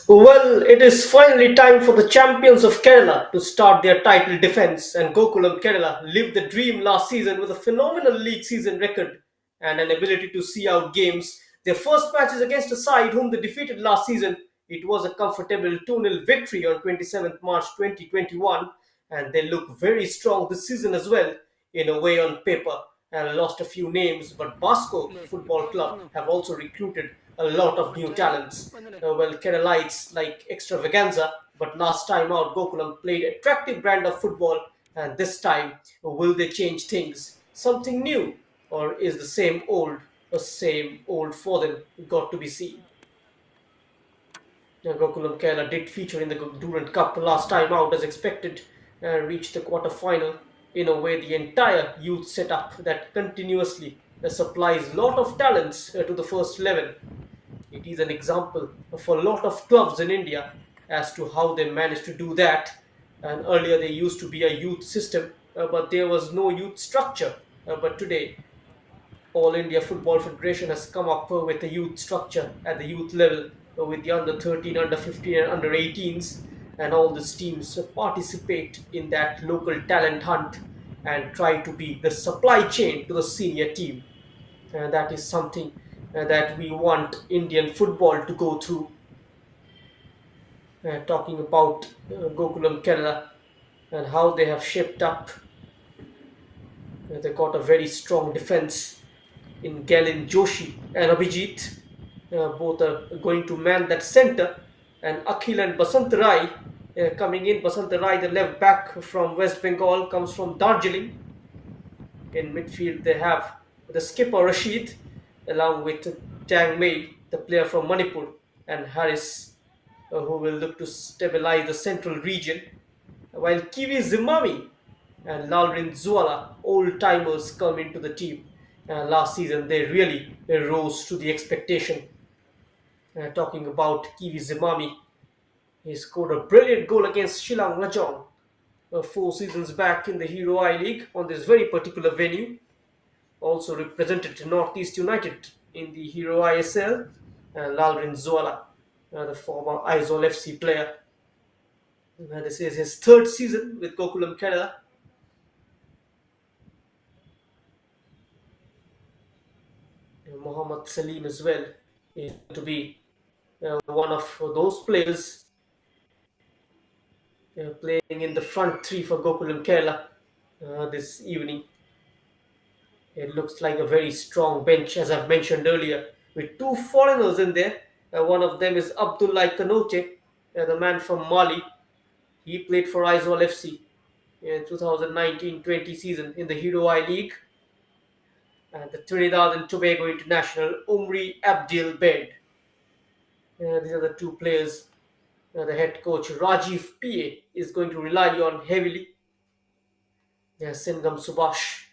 Well, it is finally time for the champions of Kerala to start their title defense, and Gokulam Kerala lived the dream last season with a phenomenal league season record and an ability to see out games. Their first match is against a side whom they defeated last season. It was a comfortable 2-0 victory on 27th March 2021, and they look very strong this season as well, in a way on paper, and lost a few names, but Basco Football Club have also recruited a lot of new talents. Well, Keralites like extravaganza, but last time out, Gokulam played attractive brand of football, and this time, will they change things? Something new, or is the same old for them? Got to be seen. Gokulam Kerala did feature in the Durand Cup last time out as expected and reached the quarter final. In a way, the entire youth setup that continuously supplies lot of talents to the first 11. It is an example for a lot of clubs in India as to how they managed to do that. And earlier, there used to be a youth system, but there was no youth structure. But today, all India Football Federation has come up with a youth structure at the youth level with the under 13, under 15, and under 18s, and all these teams participate in that local talent hunt and try to be the supply chain to the senior team. That is something that we want Indian football to go through. Talking about Gokulam Kerala and how they have shaped up, they got a very strong defense in Galin Joshi and Abhijit. Both are going to man that center, and Akhil and Basant Rai coming in. Basant Rai, the left back from West Bengal, comes from Darjeeling. In midfield, they have the skipper Rashid, along with Tang Mei, the player from Manipur, and Harris, who will look to stabilize the central region. While Kiwi Zimami and Lalrin Zuala, old timers, come into the team. Last season, they really rose to the expectation. Talking about Kiwi Zimami, he scored a brilliant goal against Shillong Lajong 4 seasons back in the Hero I League on this very particular venue. Also represented Northeast United in the Hero ISL. Lalrin Zola, the former Aizol FC player. This is his third season with Gokulam Kerala. Mohammad Salim as well is to be one of those players playing in the front three for Gokulam Kerala this evening. It looks like a very strong bench, as I've mentioned earlier, with two foreigners in there. One of them is Abdullah Kanote, the man from Mali. He played for Aizwal FC in 2019-20 season in the Hero I League. And the Trinidad and Tobago international Umri Abdil Bed. These are the two players the head coach Rajiv PA is going to rely on heavily. Singam Subhash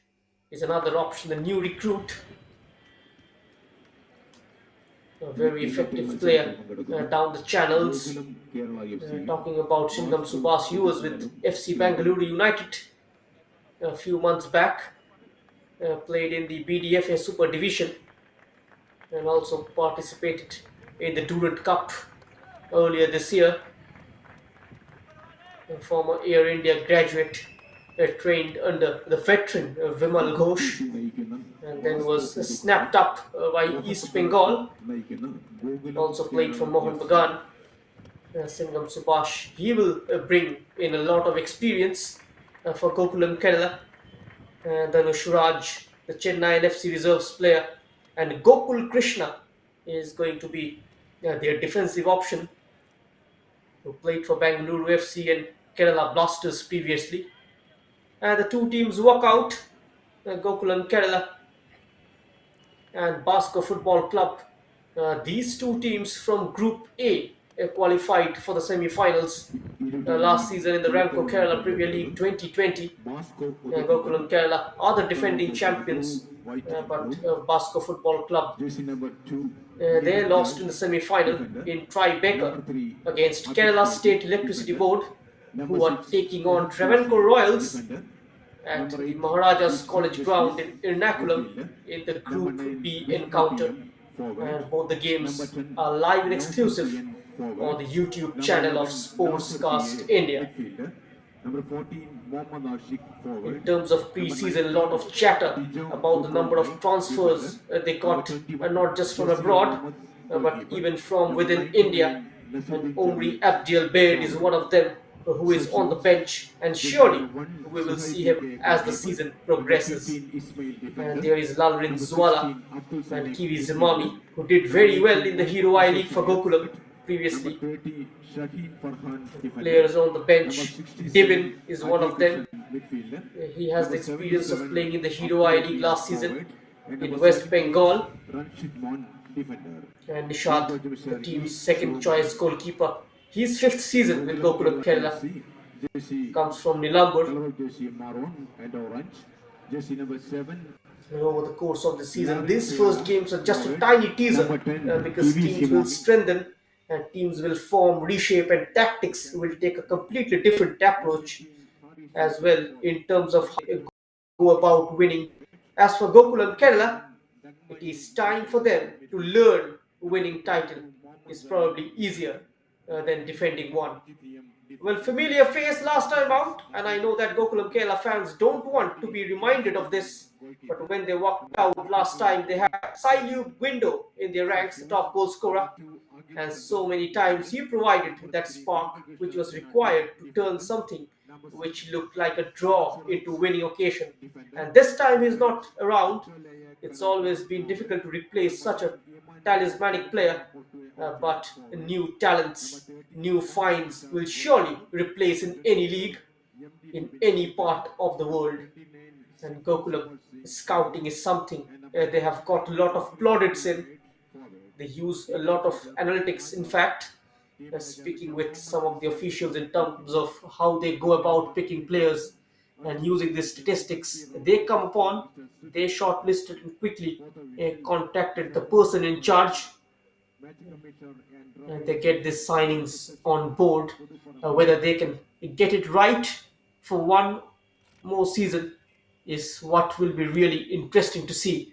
is another option, the new recruit. A very effective player down the channels. Talking about Singam Subhash, he was with FC Bangalore United a few months back. Played in the BDFA Super Division and also participated in the Durand Cup earlier this year. A former Air India graduate trained under the veteran Vimal Ghosh and then was snapped up by East Bengal. Also played for Mohan Bagan. Singam Subhash, he will bring in a lot of experience for Gokulam Kerala. Dhanush Raj, the Chennai FC reserves player, and Gokul Krishna is going to be their defensive option, who played for Bangalore FC and Kerala Blasters previously. The two teams walk out, Gokulam Kerala and Basco Football Club. These two teams from Group A qualified for the semi-finals last season in the Ramco Kerala Premier League 2020. Gokulam Kerala are the defending champions, but Basco Football Club, they lost in the semi-final in Tribeca against Kerala State Electricity Board, who are taking on Travancore Royals at the Maharajas College ground in Ernakulam in the Group B encounter. forward. and both the Number games 10, are live and exclusive North-Indian on forward. the YouTube Number channel of 11, Sportscast North-PA India. midfielder. Number 14, Mohammad Ashik In forward. terms of Number preseason, a lot 19, of chatter Tijo about the number Gokone of defender. transfers they Number got, 21, not just from Jesse abroad, Mohammed but goalkeeper. even from Number within India. 99, And Nasruddin Omri Jamil Abdiel Baid is one forward. of them who is on the Substitutes. bench, and Jersey number surely 1, we will Suhail see him KK as the goalkeeper. season Number progresses. 15, Ismail And defender. there is Lalrin Number Zwala 16, Abdul and Salim Kiwi midfielder. Zimami, who did Number very well 18, in the Mohammad Hero I Ashraf League for Syed Gokulam forward. Number previously. 30, Shaheen Farhan defender. Players on the Number bench, 67, Dibin is one Ajay of them. Krishan midfielder. He has the Number experience of 77, playing in the Hero I League Akhtaruddin last season forward. And number in West 78, Bengal. Ranjit Mon defender. And Over Nishad, to the Mr. team's E. second choice Shobhan. goalkeeper. His fifth season with Gokulam Gokulam Kerala Kerala, FC, jersey comes from Nilambur. color jersey maroon and orange. Jersey number 7, And over the course of the season, Lavin these first Kela games are just a forward. tiny teaser Number 10, because PV teams will Shivani. strengthen and teams will form, reshape, and tactics will take a completely different approach as well in terms of how they go about winning. As for Gokulam Kerala, it is time for them to learn winning title is probably easier than defending one. Well, familiar face last time out, and I know that Gokulam Kerala fans don't want to be reminded of this. But when they walked out last time, they had Sailu Window in their ranks, the top goal scorer, and so many times he provided that spark which was required to turn something which looked like a draw into winning occasion. And this time he's not around. It's always been difficult to replace such a talismanic player, but new talents, new finds will surely replace in any league, in any part of the world. And Gokulam scouting is something they have got a lot of plaudits in. They use a lot of analytics, in fact, speaking with some of the officials in terms of how they go about picking players and using the statistics they come upon. They shortlisted and quickly contacted the person in charge, and they get these signings on board. Whether they can get it right for one more season is what will be really interesting to see.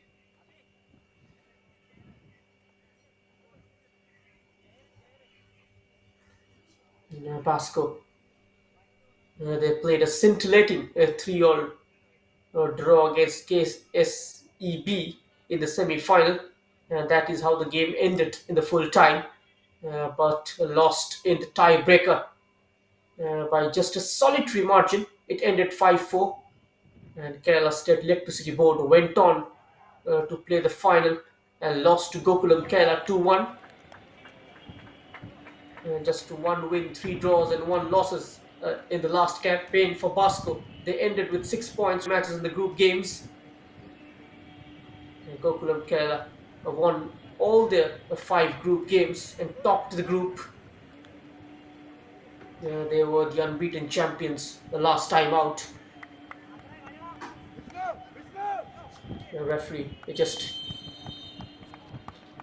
Basco, they played a scintillating 3-all draw against KSEB in the semi-final. That is how the game ended in the full time, but lost in the tiebreaker by just a solitary margin. It ended 5-4, and Kerala State Electricity Board went on to play the final and lost to Gokulam Kerala 2-1. Just one win, three draws, and one losses in the last campaign for Basco. They ended with 6 points matches in the group games. Gokulam Kerala won all their five group games and topped the group. They were the unbeaten champions the last time out. The referee just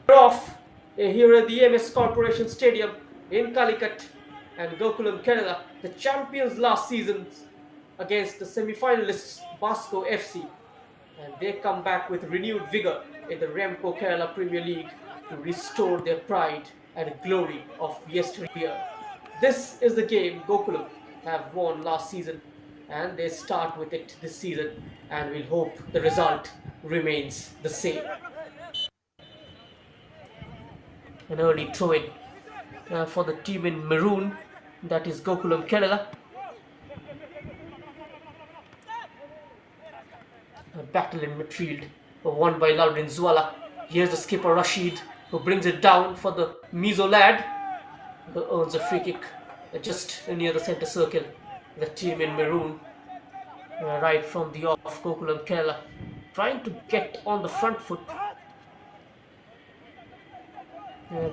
off here at the MS Corporation Stadium in Calicut, and Gokulam Kerala, the champions last season, against the semi-finalists Basco FC, and they come back with renewed vigor in the Ramco Kerala Premier League to restore their pride and glory of yesteryear. This is the game Gokulam have won last season, and they start with it this season, and we'll hope the result remains the same. An early throw-in for the team in maroon, that is Gokulam Kerala. A battle in midfield, won by Lalrin Zwala. Here's the skipper Rashid, who brings it down for the Mizo lad, who earns a free kick just near the center circle. The team in maroon, right from the off, Gokulam Kerala, trying to get on the front foot.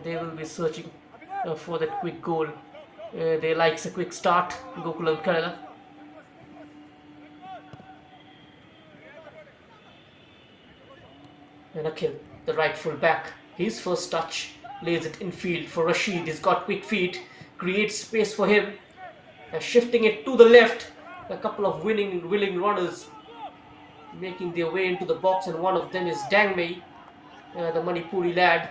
They will be searching for that quick goal. They likes a quick start, Gokulam Kerala. And Akhil, the right full back, his first touch lays it in field for Rashid. He's got quick feet, creates space for him, shifting it to the left. A couple of willing runners making their way into the box, and one of them is Dangmei. The Manipuri lad,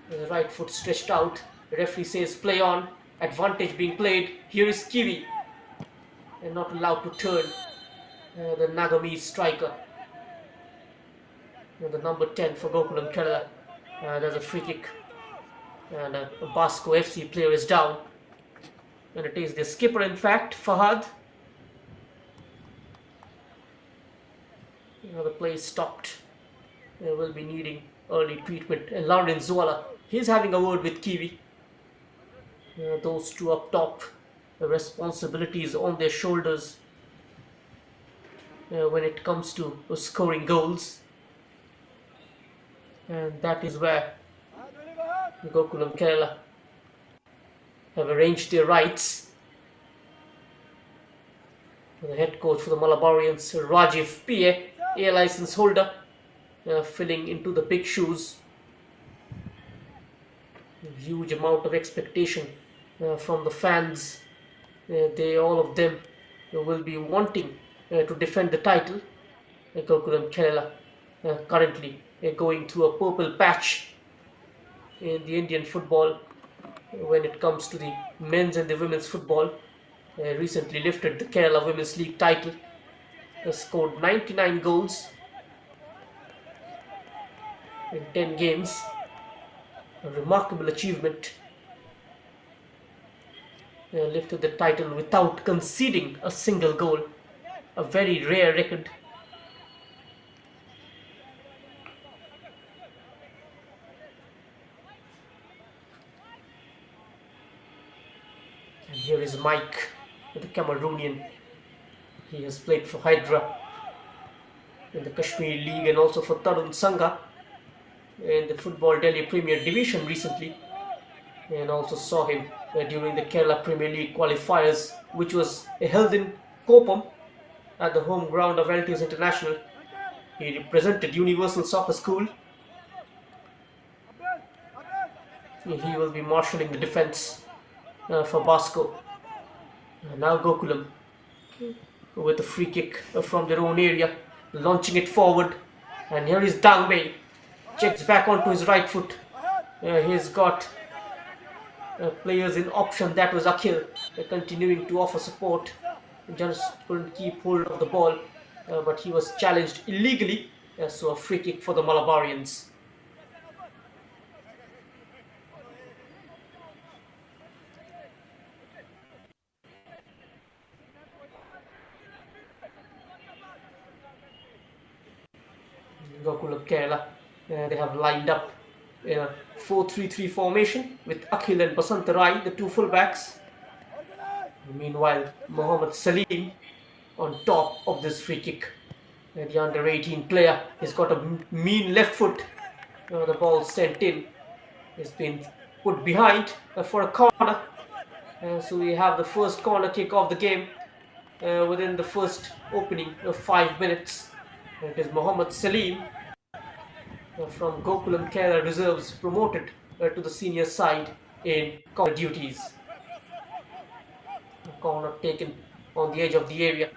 the right foot stretched out. The referee says play on. Advantage being played. Here is Kiwi, and not allowed to turn. The Nagamese striker, the number 10 for Gokulam Kerala. There's a free kick, and a Basco FC player is down. And it is the skipper, in fact, Fahad. The play is stopped. They will be needing early treatment. And Lawrence Zuala, he's having a word with Kiwi. Those two up top, the responsibilities on their shoulders when it comes to scoring goals. And that is where Gokulam Kerala have arranged their rights. The head coach for the Malabarians, Rajiv P.A., A license holder, filling into the big shoes. A huge amount of expectation from the fans. All of them will be wanting to defend the title. Gokulam Kerala currently going through a purple patch in the Indian football when it comes to the men's and the women's football. Recently lifted the Kerala Women's League title. Scored 99 goals in 10 games. A remarkable achievement. Lifted the title without conceding a single goal. A very rare record. And here is Mike, the Cameroonian. He has played for Hydra in the Kashmir League and also for Tarun Sangha in the Football Delhi Premier Division recently, and also saw him during the Kerala Premier League qualifiers, which was held in Koppam at the home ground of LTS International. He represented Universal Soccer School. He will be marshalling the defense for Basco. Now Gokulam with a free kick from their own area, launching it forward, and here is Dangbe, checks back onto his right foot. He's got players in option. That was Akhil continuing to offer support. Just couldn't keep hold of the ball, but he was challenged illegally, so a free kick for the Malabarians. Gokulam Kerala, they have lined up in a 4-3-3 formation with Akhil and Basantarai, the two fullbacks. Meanwhile, Mohammed Salim on top of this free kick. The under 18 player has got a mean left foot. The ball sent in. It's been put behind for a corner. So we have the first corner kick of the game within the first opening of 5 minutes. It is Mohammed Salim from Gokulam Kerala Reserves, promoted to the senior side in corner duties. A corner taken on the edge of the area.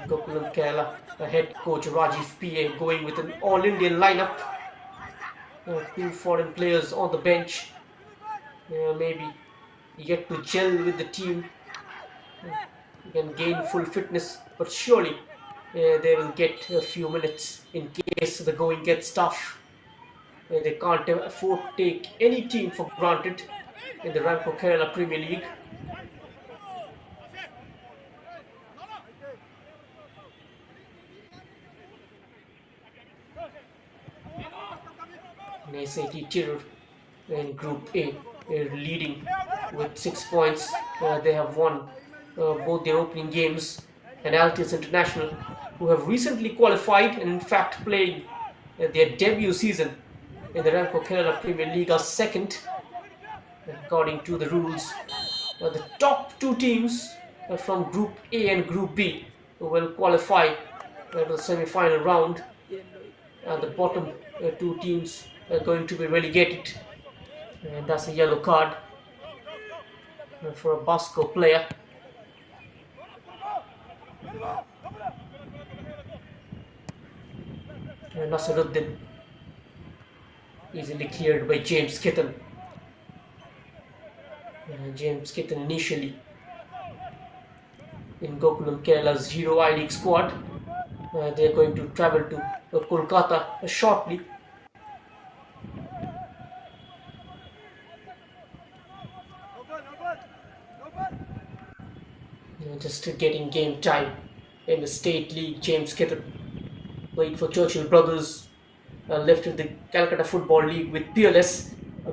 Gokulam Kerala, head coach Rajiv P.A. going with an all-Indian lineup. Two foreign players on the bench. Maybe yet to gel with the team and gain full fitness, but surely they will get a few minutes in case the going gets tough. They can't afford to take any team for granted in the Ramco Kerala Premier League. SAT Tirur in Group A, leading with 6 points. They have won both their opening games, and Altius International, who have recently qualified and in fact playing their debut season in the Ramco Kerala Premier League, are second according to the rules. The top two teams from Group A and Group B will qualify to the semi-final round, and the bottom two teams are going to be relegated, and that's a yellow card for a Basco player. Nasaruddin easily cleared by James Kitten. James Kitten initially in Gokulam Kerala's Hero I League squad. They are going to travel to Kolkata shortly. Just getting game time in the State League. James Kitten played for Churchill Brothers, left with the Calcutta Football League with Peerless. A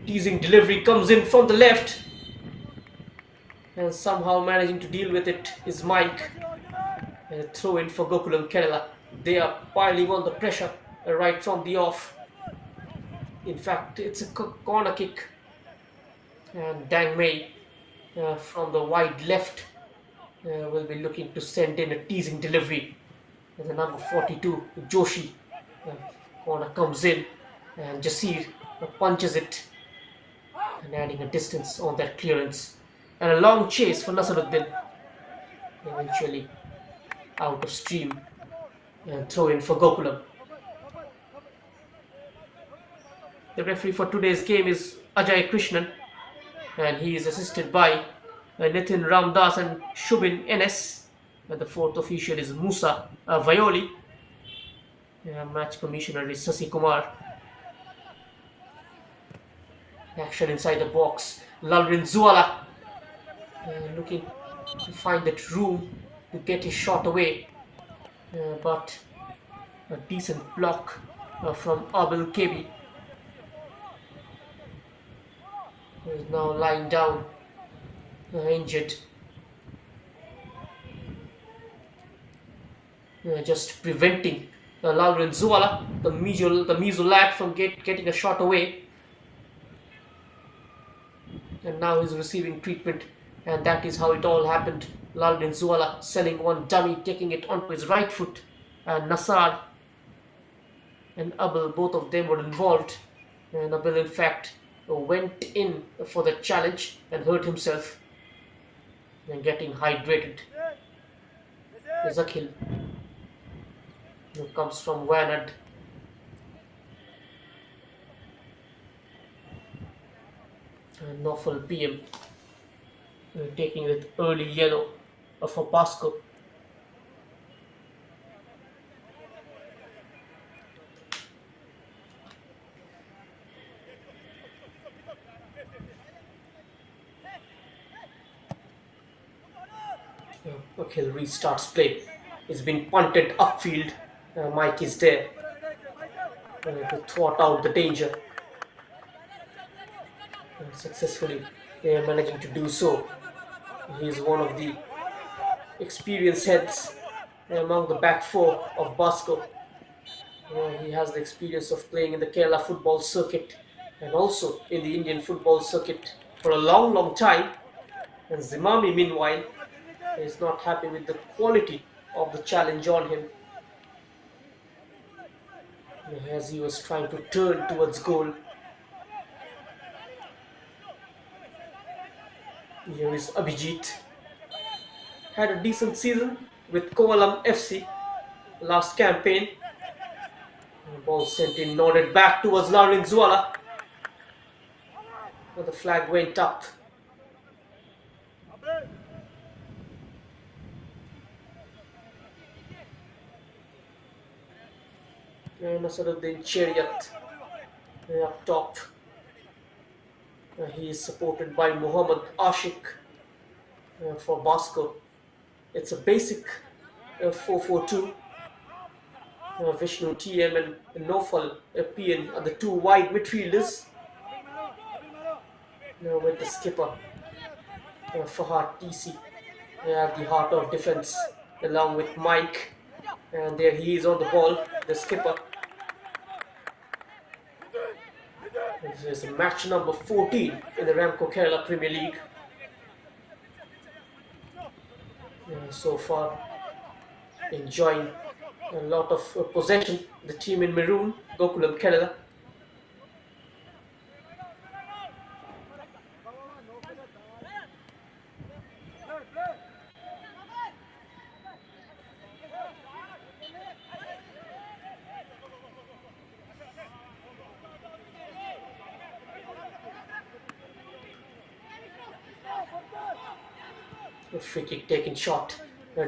teasing delivery comes in from the left, and somehow managing to deal with it is Mike. And a throw in for Gokulam Kerala. They are piling on the pressure right from the off. In fact, it's a corner kick, and Dang Mei from the wide left will be looking to send in a teasing delivery. And the number 42, Joshi, uh, corner comes in, and Jasir punches it and adding a distance on that clearance. And a long chase for Nasaruddin, eventually out of stream and throw in for Gokulam. The referee for today's game is Ajay Krishnan, and he is assisted by Nitin Ramdas and Shubin NS. And the fourth official is Musa Vayoli. Match commissioner is Sasi Kumar. Action inside the box. Lalrin Zuala looking to find that room to get his shot away. But a decent block from Abel Kebi, who is now lying down injured. Just preventing Lalrin Zuala, the Mizo lad, from getting a shot away. And now he's receiving treatment, and that is how it all happened. Lalrin Zuala selling one dummy, taking it onto his right foot. And Nassar and Abel, both of them were involved. And Abel, in fact, went in for the challenge and hurt himself. And getting hydrated is Akhil, who comes from Wayanad. And Nofal PM taking it early yellow for Basco. Akhil restarts play. It's been punted upfield. Mike is there to thwart out the danger. Successfully, they are managing to do so. He is one of the experienced heads among the back four of Basco. He has the experience of playing in the Kerala football circuit and also in the Indian football circuit for a long, long time. And Zimami, meanwhile, is not happy with the quality of the challenge on him, as he was trying to turn towards goal. Here is Abhijit. Had a decent season with Gokulam FC last campaign. Ball sent in, nodded back towards Lauren Zuala. But the flag went up. Nasaruddin Chariot up top. He is supported by Muhammad Ashik for Basco. It's a basic 4-4-2. Vishnu TM and Nofal PN are the two wide midfielders. With the skipper Fahad TC at the heart of defense, along with Mike. And there he is on the ball, the skipper. This is match number 14 in the Ramco Kerala Premier League. So far, enjoying a lot of possession. The team in maroon, Gokulam Kerala. A free kick taken shot.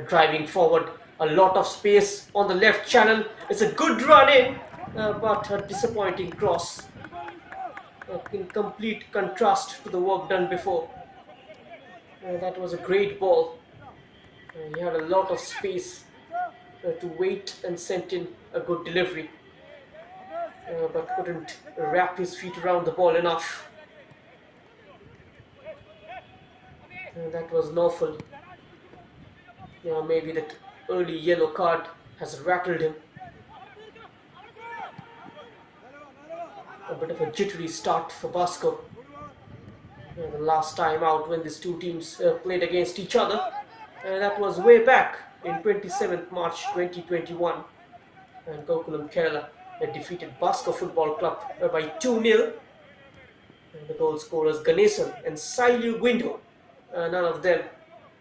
Driving forward. A lot of space on the left channel. It's a good run in, but a disappointing cross. In complete contrast to the work done before. That was a great ball. He had a lot of space to wait and sent in a good delivery, but couldn't wrap his feet around the ball enough. That was lawful. Maybe that early yellow card has rattled him. A bit of a jittery start for Basco. The last time out when these two teams played against each other, that was way back in 27th March 2021. And Gokulam Kerala defeated Basco Football Club by 2-0. And the goal scorers Ganesan and Sailu Guindo, none of them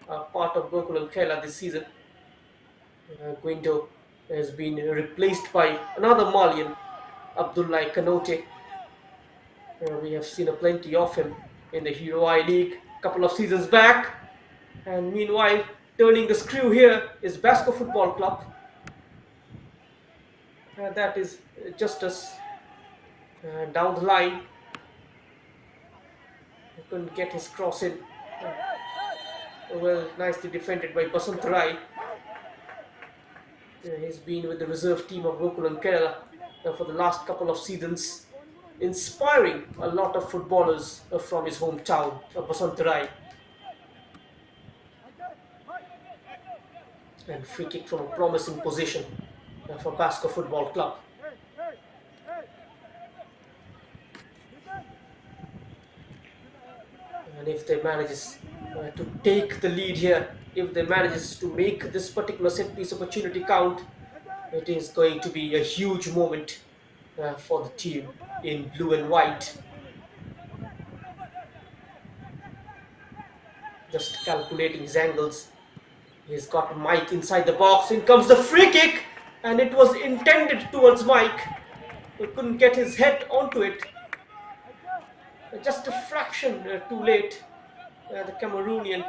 are part of Gokulam Kerala this season. Guindo has been replaced by another Malian, Abdullah Kanote. We have seen a plenty of him in the Hero I League a couple of seasons back. And meanwhile, turning the screw here is Basco Football Club. That is Justice down the line. He couldn't get his cross in. Well, nicely defended by Basant Rai. He's been with the reserve team of Gokulam Kerala for the last couple of seasons, inspiring a lot of footballers from his hometown, Basant Rai. And free kick from a promising position for Basco Football Club. And if they manages to take the lead here, if they manages to make this particular set piece opportunity count, it is going to be a huge moment for the team in blue and white. Just calculating his angles. He's got Mike inside the box. In comes the free kick, and it was intended towards Mike. He couldn't get his head onto it. Just a fraction too late. The Cameroonian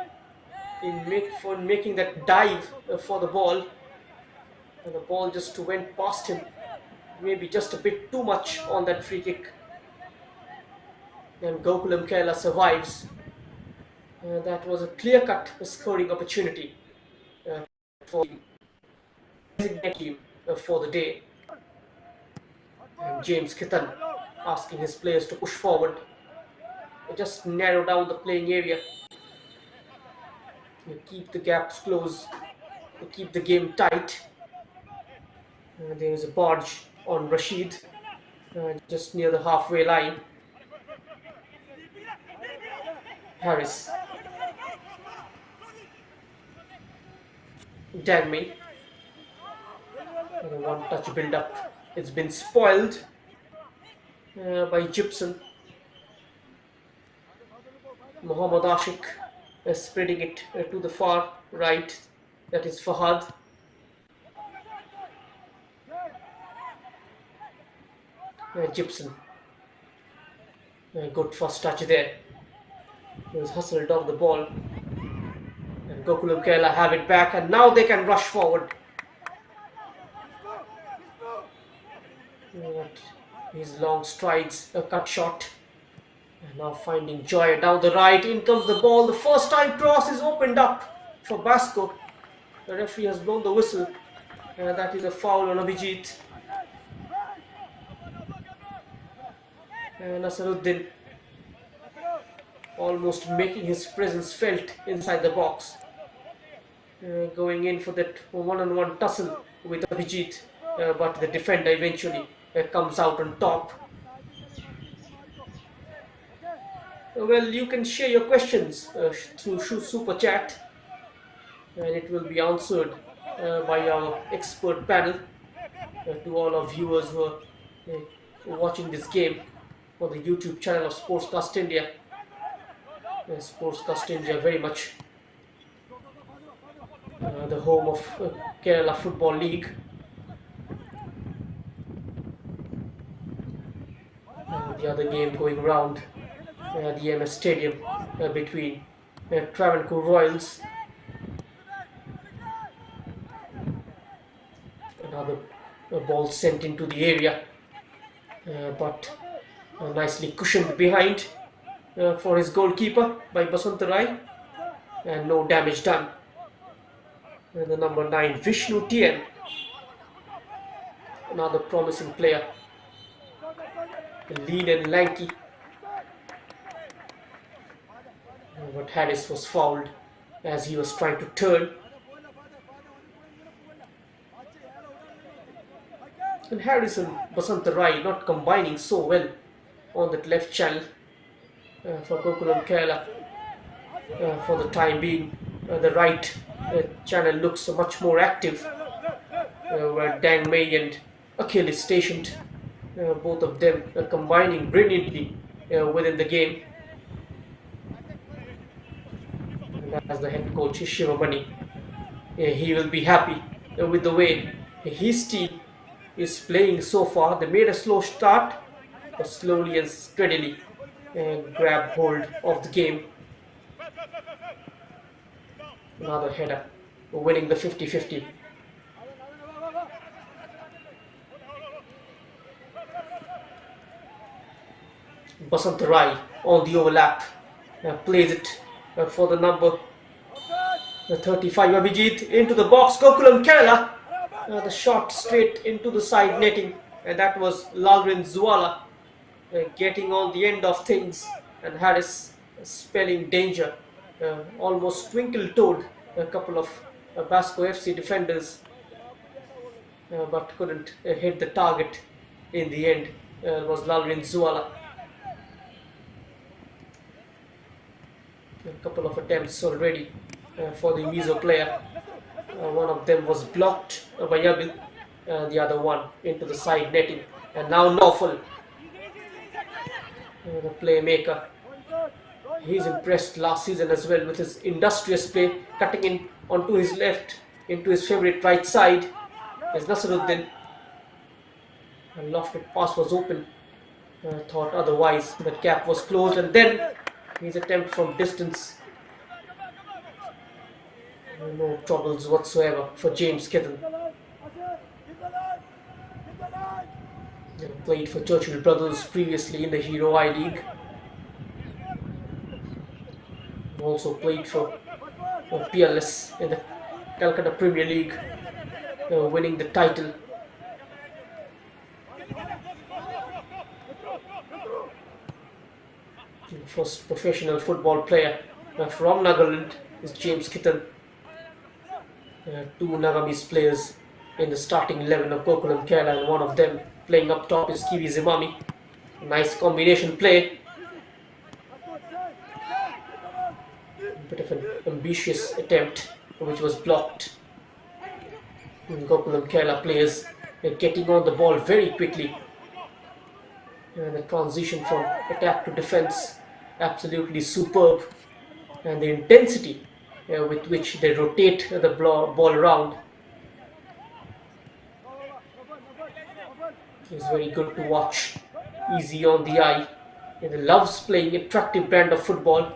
for making that dive for the ball. And the ball just went past him. Maybe just a bit too much on that free kick. And Gokulam Kerala survives. That was a clear-cut scoring opportunity for the team for the day. And James Kitan asking his players to push forward. Just narrow down the playing area. You keep the gaps close. You keep the game tight. There is a barge on Rashid, just near the halfway line. Harris. Dagme. And a one-touch build-up. It's been spoiled by Gibson. Mohammad Ashik spreading it to the far right. That is Fahad. Gibson. Good first touch there. He was hustled off the ball. And Gokulam Kerala have it back, and now they can rush forward. His long strides, a cut shot. And now finding Joy down the right. In comes the ball. The first time cross is opened up for Basco. The referee has blown the whistle. That is a foul on Abhijit. Nasaruddin almost making his presence felt inside the box. Going in for that one-on-one tussle with Abhijit. But the defender eventually comes out on top. Well, you can share your questions through Super Chat, and it will be answered by our expert panel to all our viewers who are watching this game on the YouTube channel of Sportscast India. Sportscast India very much the home of Kerala Football League. The other game going round the MS Stadium between Travancore Royals ball sent into the area, but nicely cushioned behind for his goalkeeper by Basantarai, and no damage done. And the number 9, Vishnu Tien, another promising player, lean and lanky. But Harris was fouled as he was trying to turn. And Harris and Basantarai not combining so well on that left channel for Gokulam Kerala. For the time being, the right channel looks much more active, where Dang Mei and Akhil is stationed. Both of them are combining brilliantly within the game. And as the head coach Shivamani, he will be happy with the way his team is playing so far. They made a slow start, but slowly and steadily grabbed hold of the game. Another header, winning the 50-50. Basantarai on the overlap, plays it for the number 35 Abhijit into the box. Gokulam Kerala, the shot straight into the side netting, and that was Lalrin Zuala getting on the end of things, and Harris spelling danger. Almost twinkle-toed a couple of Basco FC defenders, but couldn't hit the target in the end. It was Lalrin Zuala. A couple of attempts already for the Mizo player. One of them was blocked by Yabil, the other one into the side netting. And now Naufal, the playmaker. He's impressed last season as well with his industrious play, cutting in onto his left, into his favourite right side. As Nasaruddin, a lofted pass was open. Thought otherwise, that gap was closed, and then his attempt from distance. No troubles whatsoever for James Kitten. Played for Churchill Brothers previously in the Hero I League. Also played for PLS in the Calcutta Premier League, winning the title. The first professional football player from Nagaland is James Kitten. Two Nagamese players in the starting 11 of Gokulam Kerala, and one of them playing up top is Kiwi Zimami. Nice combination play. A bit of an ambitious attempt which was blocked. And Gokulam Kerala players getting on the ball very quickly. And the transition from attack to defense, absolutely superb. And the intensity with which they rotate the ball around is very good to watch. Easy on the eye. And he loves playing attractive brand of football,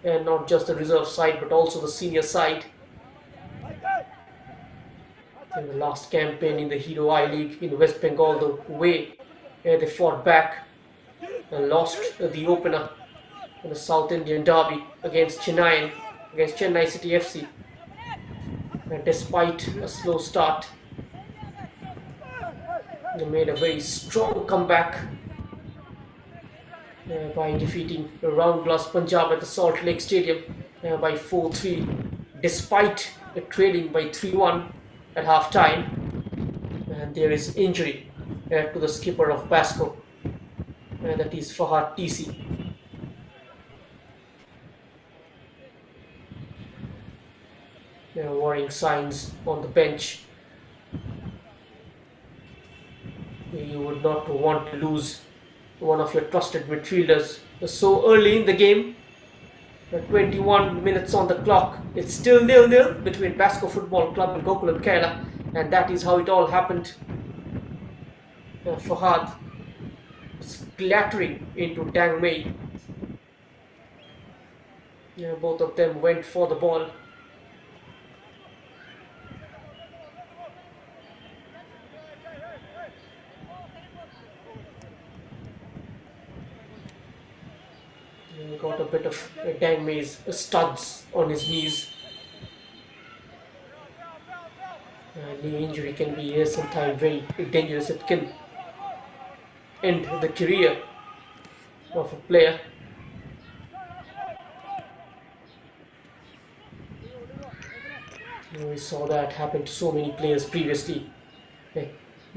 and not just the reserve side but also the senior side. In the last campaign in the Hero I League in West Bengal, the way they fought back and lost the opener in the South Indian derby against Chennai City FC. And despite a slow start, they made a very strong comeback by defeating Round Glass Punjab at the Salt Lake Stadium by 4-3, despite trailing by 3-1 at half time. And there is injury to the skipper of Basco, that is Fahad TC. Worrying signs on the bench. You would not want to lose one of your trusted midfielders so early in the game. 21 minutes on the clock. It's still 0-0 between Basco Football Club and Gokulam Kerala, and that is how it all happened. Fahad clattering into Dang Mei. Both of them went for the ball. Got a bit of Dangmei's studs on his knees. Knee injury can be sometimes very dangerous. It can end the career of a player. We saw that happen to so many players previously.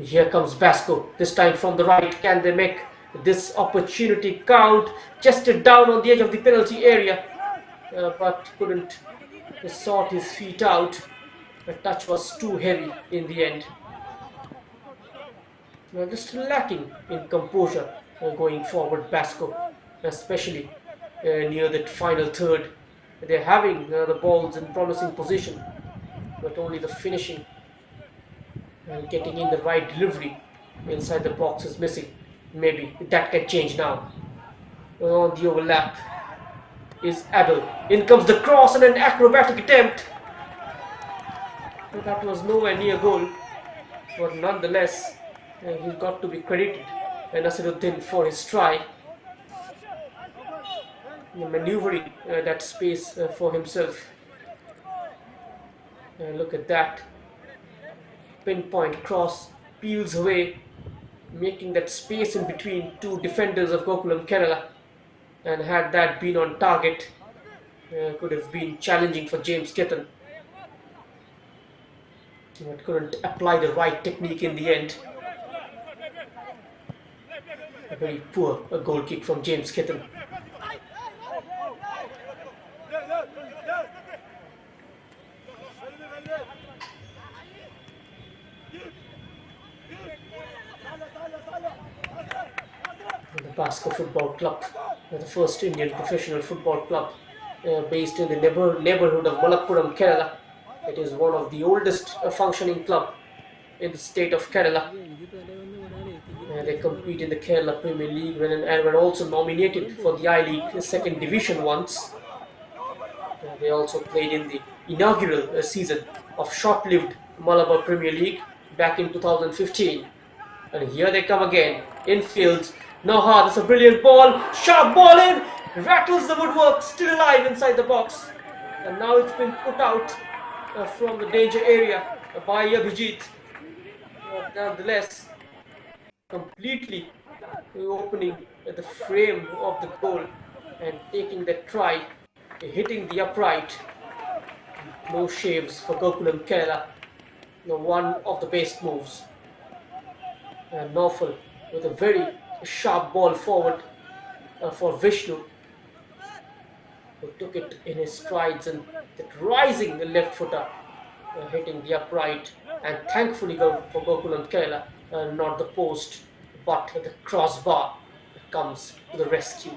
Here comes Basco, this time from the right. Can they make this opportunity count? Chested down on the edge of the penalty area, but couldn't sort his feet out. The touch was too heavy in the end. Just lacking in composure going forward, Basco, especially near that final third. They're having the balls in promising position, but only the finishing and getting in the right delivery inside the box is missing. Maybe that can change now. On the overlap is Abel. In comes the cross and an acrobatic attempt. But that was nowhere near goal. But nonetheless, he's got to be credited by Nasiruddin for his try. Maneuvering that space for himself. Look at that. Pinpoint cross peels away, making that space in between two defenders of Gokulam Kerala. And had that been on target, could have been challenging for James Ketan. But couldn't apply the right technique in the end. A very poor goal kick from James Ketan. The Basco Football Club, the first Indian professional football club based in the neighborhood of Malappuram, Kerala. It is one of the oldest functioning club in the state of Kerala. They compete in the Kerala Premier League and were also nominated for the I-League second division once. They also played in the inaugural season of short-lived Malabar Premier League back in 2015. And here they come again, infield. Noha, that's a brilliant ball, sharp ball in, rattles the woodwork, still alive inside the box. And now it's been put out from the danger area by Abhijit. Nonetheless, completely opening the frame of the goal and taking the try, hitting the upright. No shaves for Gokulam Kerala. One of the best moves. And Naufal with a very sharp ball forward for Vishnu, who took it in his strides and that rising the left footer hitting the upright, and thankfully for Gokulam Kerala, not the post but the crossbar comes to the rescue.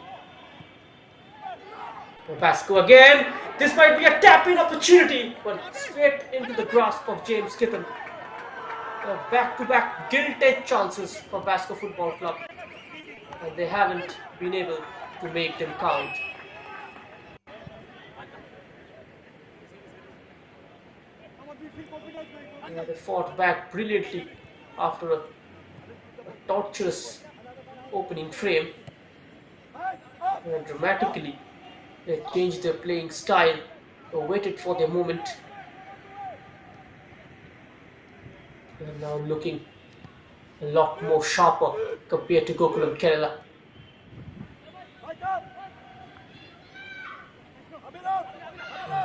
Basco again, this might be a tap-in opportunity, but straight into the grasp of James Ketan. Back-to-back gilt-edged chances for Basco Football Club. They haven't been able to make them count. They fought back brilliantly after a torturous opening frame. Dramatically, they changed their playing style, waited for their moment. And now looking a lot more sharper compared to Gokulam Kerala.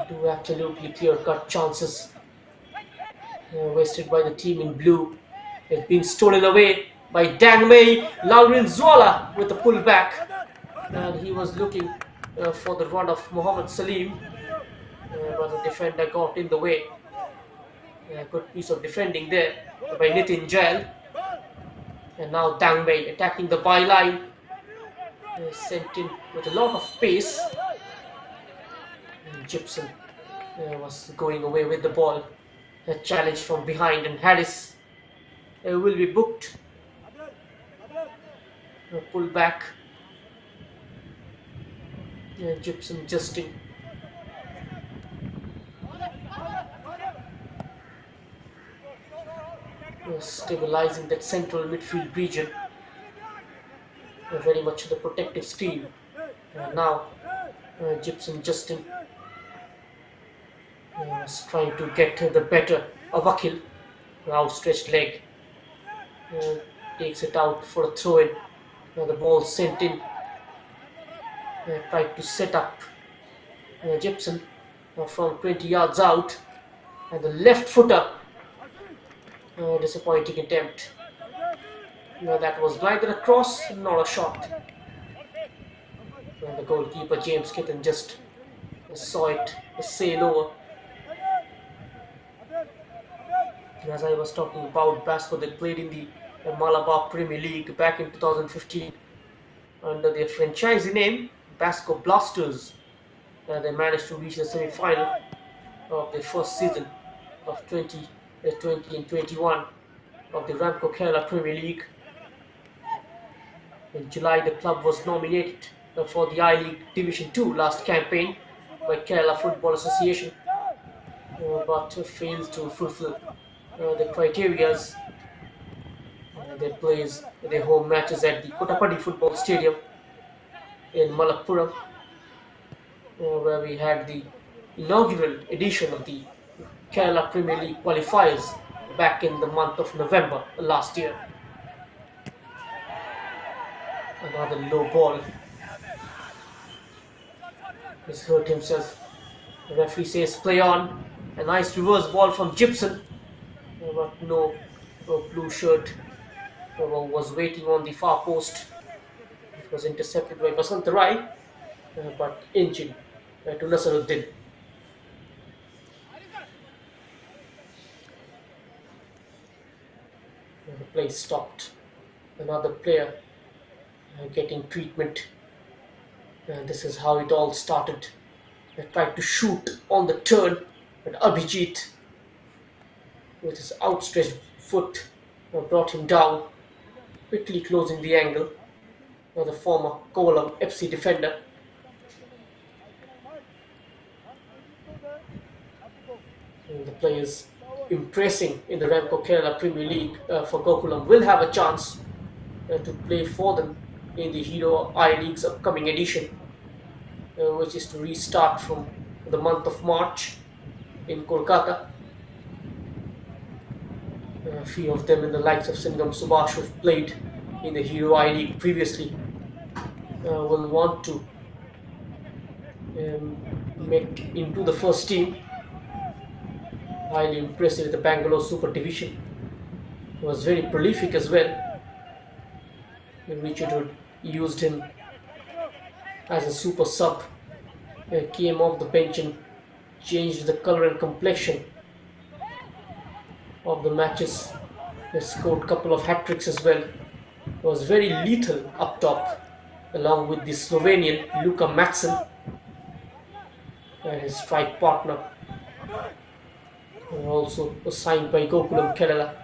Two absolutely clear-cut chances wasted by the team in blue. It's been stolen away by Dangmei. Lalrin Zwala with a pullback. And he was looking for the run of Mohammad Salim. But the defender got in the way. Good piece of defending there by Nitin Jail. And now Dangmei attacking the byline. Sent in with a lot of pace. And Gibson was going away with the ball. A challenge from behind, and Harris will be booked. Pull back. Gibson adjusting. Stabilizing that central midfield region. Very much the protective screen. Now Gibson Justin was trying to get the better of Akil. Outstretched leg uh, takes it out for a throw in. The ball sent in. Tried to set up Gibson from 20 yards out. And the left footer. Disappointing attempt. That was neither a cross nor a shot. And the goalkeeper James Kitten just saw it sail over. As I was talking about Basco, they played in the Malabar Premier League back in 2015 under their franchisee name Basco Blasters. They managed to reach the semi-final of their first season of 2020 and 21 of the Ramco Kerala Premier League. In July, the club was nominated for the I-League Division 2 last campaign by Kerala Football Association, but failed to fulfill the criteria. They plays their home matches at the Kotapadi Football Stadium in Malappuram, where we had the inaugural edition of the Kerala Premier League qualifiers back in the month of November last year. Another low ball. He's hurt himself. The referee says play on. A nice reverse ball from Gibson, but no blue shirt was waiting on the far post. It was intercepted by Basant Rai, but injured to Nasaruddin. The play stopped. Another player getting treatment. This is how it all started. They tried to shoot on the turn, but Abhijit, with his outstretched foot, brought him down, quickly closing the angle. The former Gokulam FC defender. And the players impressing in the Ramco Kerala Premier League for Gokulam will have a chance to play for them in the Hero I-League's upcoming edition, which is to restart from the month of March in Kolkata. A few of them in the likes of Singham Subhash, who've played in the Hero I-League previously, will want to make into the first team. Highly impressive with the Bangalore Super Division. He was very prolific as well. Richard Wood used him as a super sub. Came off the bench and changed the color and complexion of the matches. He scored a couple of hat-tricks as well. He was very lethal up top, along with the Slovenian Luka Matson and his strike partner, also signed by Gokulam Kerala,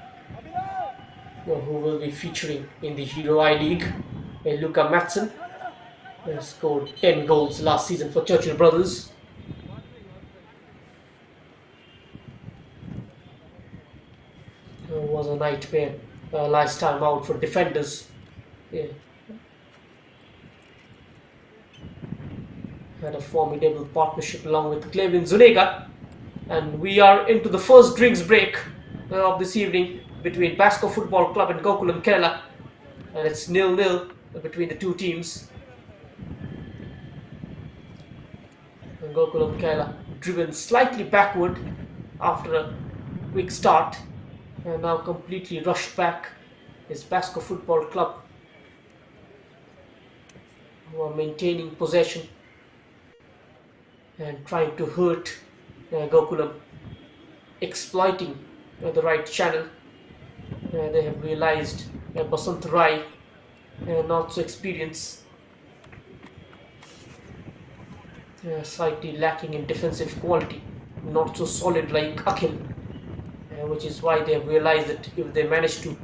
who will be featuring in the Hero I-League. Luka Matson scored 10 goals last season for Churchill Brothers. Was a nightmare last time out for defenders. Had a formidable partnership along with Clevin Zunega. And we are into the first drinks break of this evening between Basco Football Club and Gokulam Kerala. And it's 0-0 between the two teams. And Gokulam Kerala driven slightly backward after a quick start, and now completely rushed back is Basco Football Club, who are maintaining possession and trying to hurt Gokulam, exploiting the right channel. They have realized Basant Rai, not so experienced, slightly lacking in defensive quality, not so solid like Akhil, which is why they have realized that if they manage to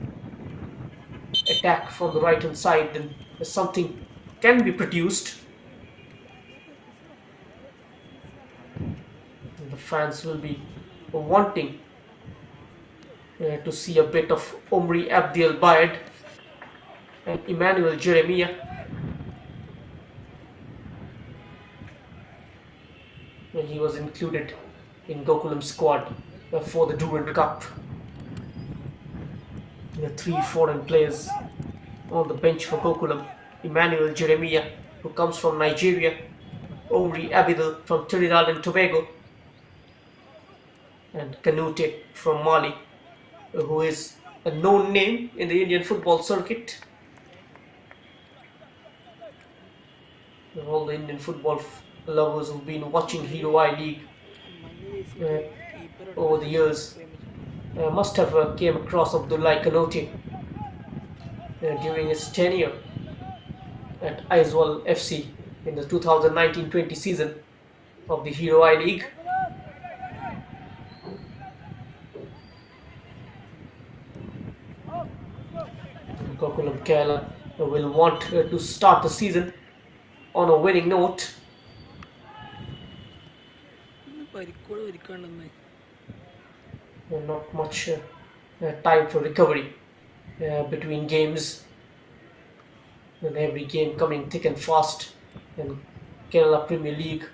attack from the right hand side, then something can be produced. And the fans will be wanting to see a bit of Omri Abdiel Bayed and Emmanuel Jeremiah. he was included in Gokulam squad for the Durand Cup. There are three foreign players on the bench for Gokulam: Emmanuel Jeremiah, who comes from Nigeria; Omri Abidal from Trinidad and Tobago; and Kanute from Mali, who is a known name in the Indian football circuit. All the Indian football lovers who've been watching Hero I League uh, over the years must have came across Abdullah Kanute during his tenure at Aizwal FC in the 2019-20 season of the Hero I League. Gokulam Kerala will want to start the season on a winning note. Not much time for recovery between games, and every game coming thick and fast. And Kerala Premier League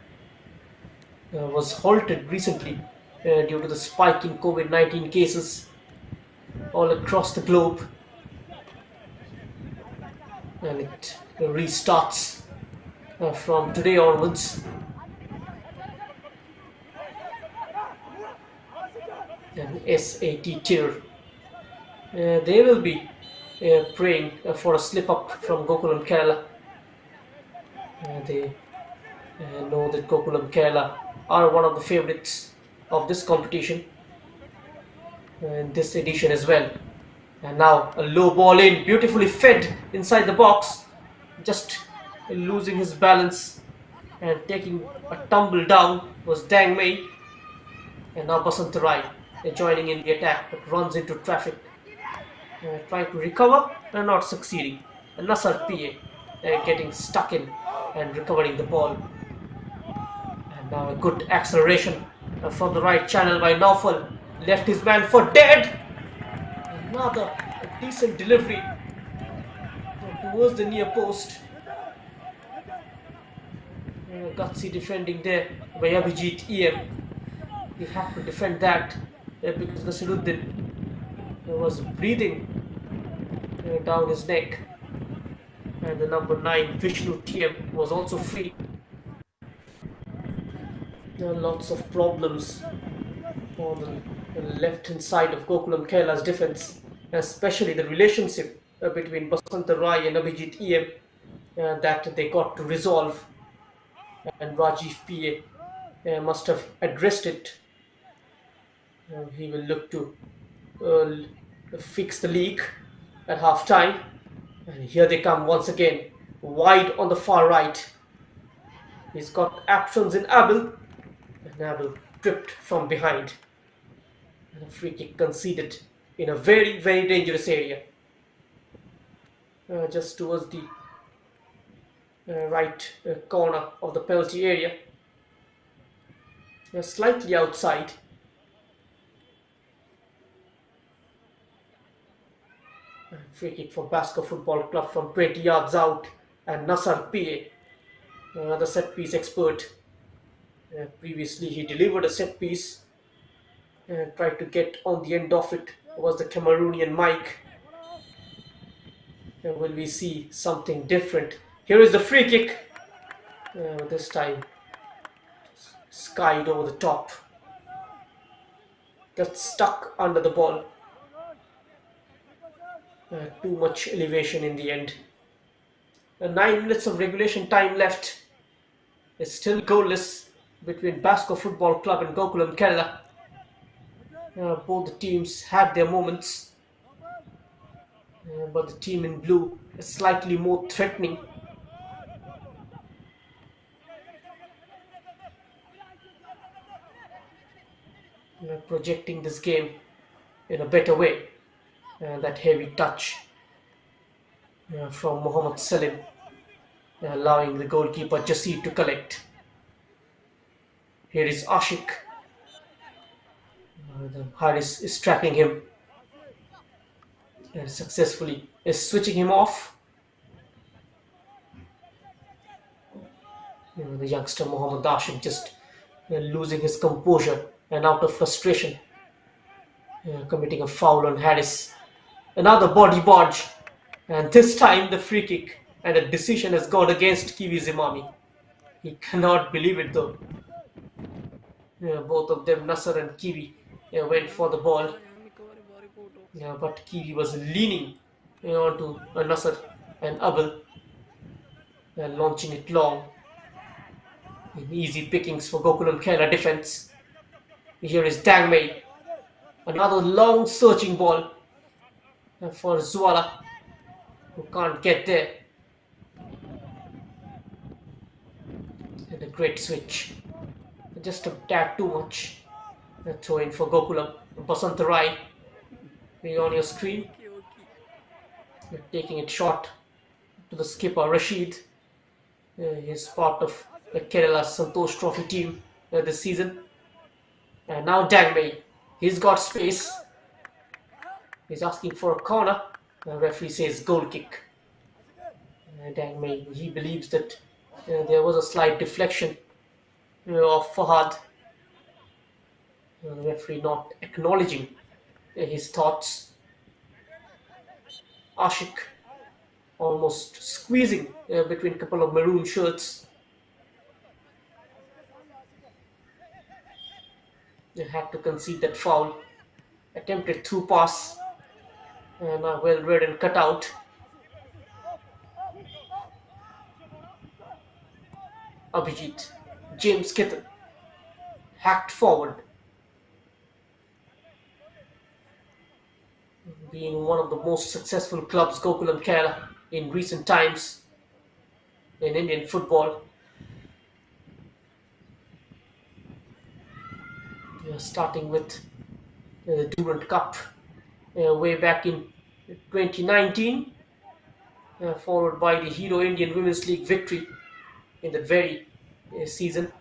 was halted recently due to the spike in COVID-19 cases all across the globe, and it restarts from today onwards. And SAT tier, they will be praying for a slip up from Gokulam Kerala. They know that Gokulam Kerala are one of the favorites of this competition in this edition as well. And now a low ball in, beautifully fed inside the box, just losing his balance and taking a tumble down was Dang Mei. And now Basantarai joining in the attack, but runs into traffic, trying to recover and not succeeding. And Nasar PA getting stuck in and recovering the ball. And now a good acceleration from the right channel by Naufal, left his man for dead. Another decent delivery towards the near post. Gutsy defending there by Abhijit EM. He had to defend that because Nasiruddin was breathing down his neck. And the number 9 Vishnu TM was also free. There are lots of problems on the left hand side of Gokulam Kerala's defense, especially the relationship between Basanta Rai and Abhijit EM that they got to resolve, and Rajiv PA must have addressed it. He will look to fix the leak at half time. And here they come once again, wide on the far right. He's got options in Abel, and Abel tripped from behind. And a free kick conceded in a very, very dangerous area. Just towards the right corner of the penalty area. Slightly outside. Free kick for Basco Football Club from 20 yards out, and Nasar PA, another set piece expert. Previously he delivered a set piece and tried to get on the end of it was the Cameroonian Mike. Will we see something different? Here is the free kick. This time skied over the top. Got stuck under the ball. Too much elevation in the end. 9 minutes of regulation time left. It's still goalless between Basco Football Club and Gokulam Kerala. Both the teams had their moments, but the team in blue is slightly more threatening. Projecting this game in a better way. That heavy touch from Mohammad Salim, allowing the goalkeeper Jasir to collect. Here is Ashik. Haris is tracking him and successfully is switching him off. The youngster Mohammad Ashik just losing his composure and out of frustration, committing a foul on Harris. Another body barge, and this time the free kick, and the decision has gone against Kiwi Zimami. He cannot believe it though. Both of them, Nasser and Kiwi, went for the ball, but Kiwi was leaning onto Nasser and Abel, launching it long. Easy pickings for Gokulam Kerala defense. Here is Dangmei. Another long searching ball for Zuala, who can't get there. And a great switch. Just a tad too much. A throw in for Gokulam. Basantarai on your screen. You're taking it short to the skipper Rashid. He's part of the Kerala Santosh Trophy team this season. And now Dangmei. He's got space. He's asking for a corner. The referee says goal kick. Dangmei, he believes that there was a slight deflection of Fahad. The referee not acknowledging his thoughts. Ashik almost squeezing between a couple of maroon shirts. They had to concede that foul. Attempted through pass. And well read and cut out. Abhijit. James Kitten. Hacked forward. Being one of the most successful clubs, Gokulam Kerala, in recent times in Indian football. Starting with the Durand Cup way back in 2019, followed by the Hero Indian Women's League victory in that very season.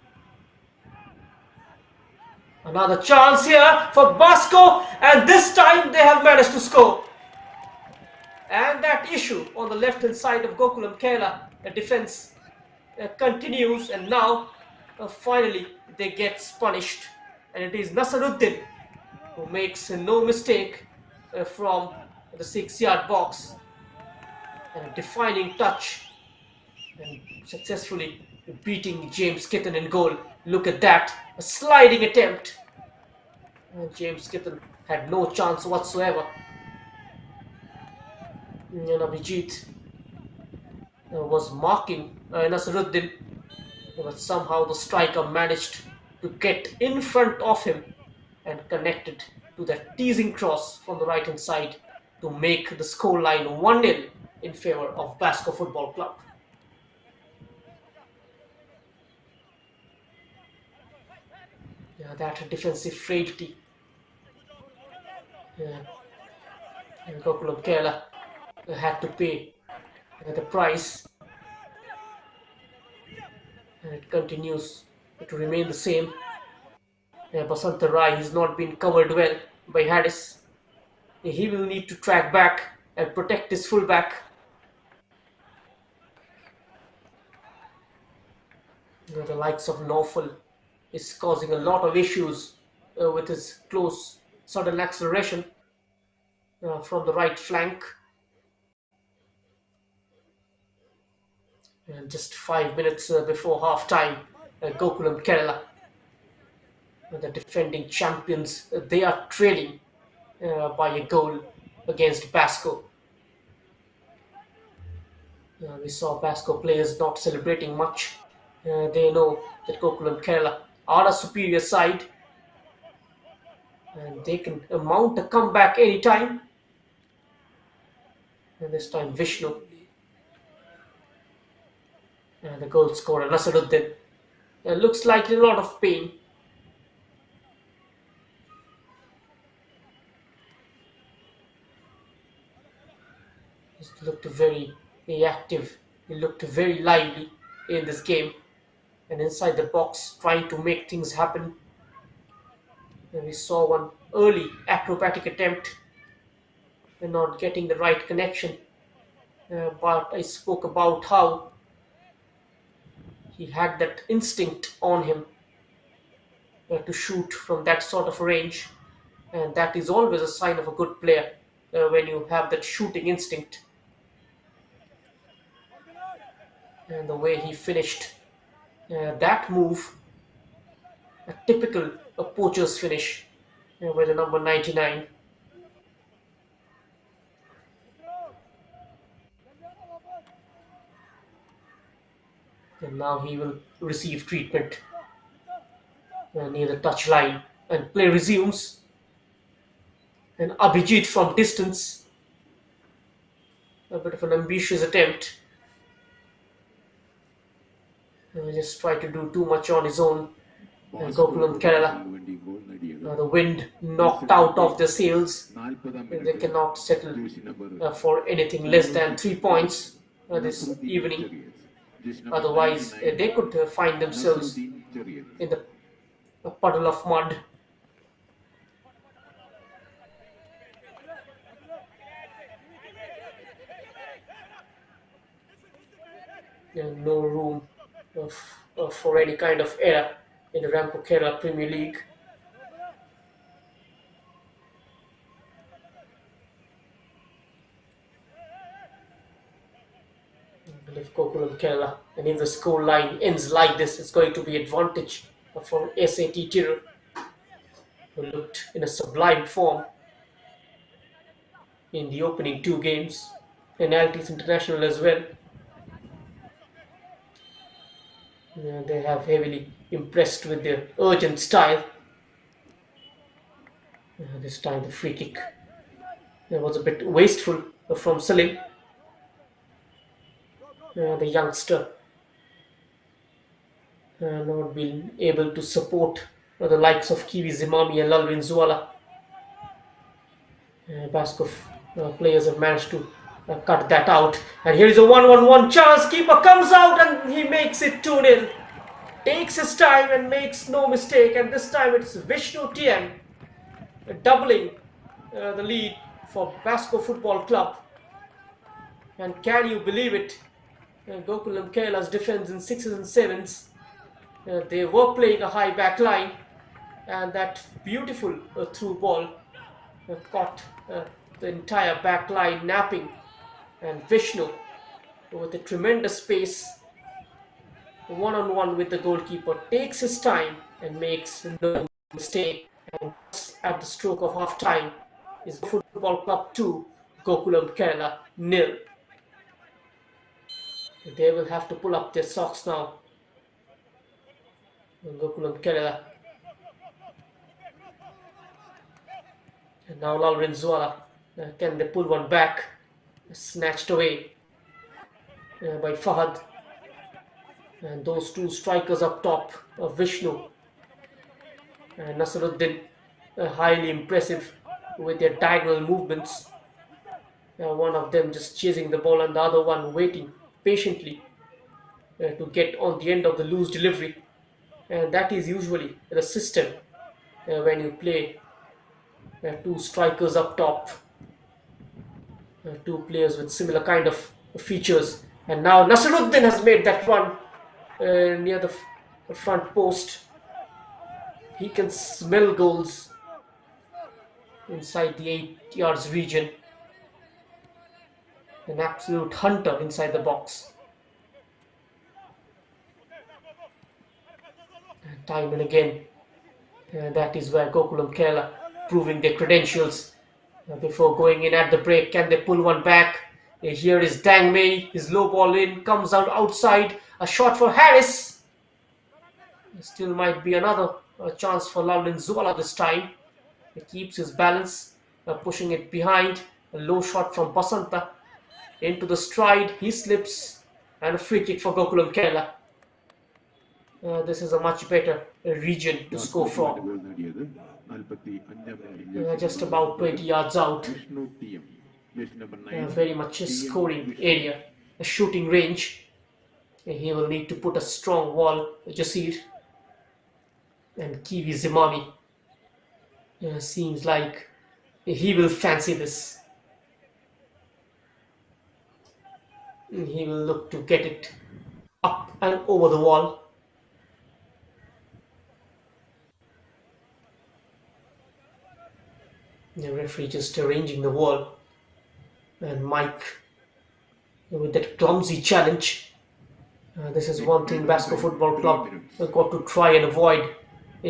Another chance here for Basco, and this time they have managed to score. And that issue on the left hand side of Gokulam Kerala, the defense continues, and now finally they get punished. And it is Nasaruddin who makes no mistake from the 6-yard box. And a defining touch, and successfully beating James Kitten in goal. Look at that, a sliding attempt. And James Kitten had no chance whatsoever. And Abhijit was marking Nasaruddin, but somehow the striker managed to get in front of him and connected to that teasing cross from the right hand side to make the scoreline 1-0 in favor of Basco Football Club. That defensive frailty. And Gokulam Kerala had to pay the price, and it continues to remain the same. Basanta Rai has not been covered well by Harris. He will need to track back and protect his fullback. The likes of Naufal is causing a lot of issues with his close sudden acceleration from the right flank. And just 5 minutes before half time, Gokulam Kerala, the defending champions, they are trailing by a goal against Basco. We saw Basco players not celebrating much. They know that Gokulam Kerala are a superior side, and they can mount a comeback anytime. And this time Vishnu, and the goal scorer Nasaruddin, looks like in a lot of pain. He looked very active. He looked very lively in this game, and inside the box trying to make things happen. And we saw one early acrobatic attempt and not getting the right connection. But I spoke about how he had that instinct on him to shoot from that sort of range, and that is always a sign of a good player when you have that shooting instinct. And the way he finished that move, a typical poacher's finish with the number 99. And now he will receive treatment near the touch line, and play resumes. And Abhijit from distance, a bit of an ambitious attempt. Just try to do too much on his own. Basco Gokulam Kerala, വേണ്ടി goal നേടിയത് the wind knocked out of their sails. 40-ാം They മിനിറ്റിൽ cannot settle jersey number for anything less than 3 points this Nasaruddin evening. Cherian. Jersey number Otherwise, 99 they could find themselves Nasaruddin Cherian. in the a puddle of mud. No room for any kind of error in the Ramco Kerala Premier League. And if Gokulam Kerala, and if the score line ends like this, it's going to be advantage for SAT Tirur, who looked in a sublime form in the opening two games, and Alti's International as well. They have heavily impressed with their urgent style. This time the free kick was a bit wasteful from Salim, the youngster, not being able to support the likes of Kiwi Zimami and Lalwin Zuala. Basco players have managed to cut that out. And here is a 1-1-1 chance. Keeper comes out and he makes it 2-0. Takes his time and makes no mistake. And this time it's Vishnu TM doubling the lead for Basco Football Club. And can you believe it? Gokulam Kerala's defense in 6s and 7s. They were playing a high back line. And that beautiful through ball caught the entire back line napping. And Vishnu, with a tremendous pace, one-on-one with the goalkeeper, takes his time and makes no mistake. And at the stroke of half time is Football Club 2, Gokulam Kerala 0. They will have to pull up their socks now. Gokulam Kerala. And now Lalwin Zuala. Can they pull one back? Snatched away by Fahad. And those two strikers up top, Vishnu and Nasaruddin, highly impressive with their diagonal movements. One of them just chasing the ball and the other one waiting patiently to get on the end of the loose delivery. And that is usually the system when you play two strikers up top, two players with similar kind of features. And now Nasaruddin has made that run near the front post. He can smell goals inside the 8 yards region. An absolute hunter inside the box. And time and again, that is where Gokulam Kerala proving their credentials. Before going in at the break, can they pull one back? Here is Dang Mei, his low ball in, comes out outside, a shot for Harris. Still might be another chance for Lalwin Zuala this time. He keeps his balance, pushing it behind, a low shot from Basanta. Into the stride, he slips, and a free kick for Gokulam Kerala. This is a much better region to score from. Goal നേടിയത് 45-ാം മിനിറ്റിൽ Just about 20 yards out. Vishnu TM. Jersey number 9 Very much a scoring area, a shooting range. He will need to put a strong wall, Jasir. And Kiwi Zimami seems like he will fancy this. He will look to get it up and over the wall. The referee just arranging the wall, and Mike with that clumsy challenge. This is one thing Regular Basco time, Football 3 Club minutes. got to try and avoid,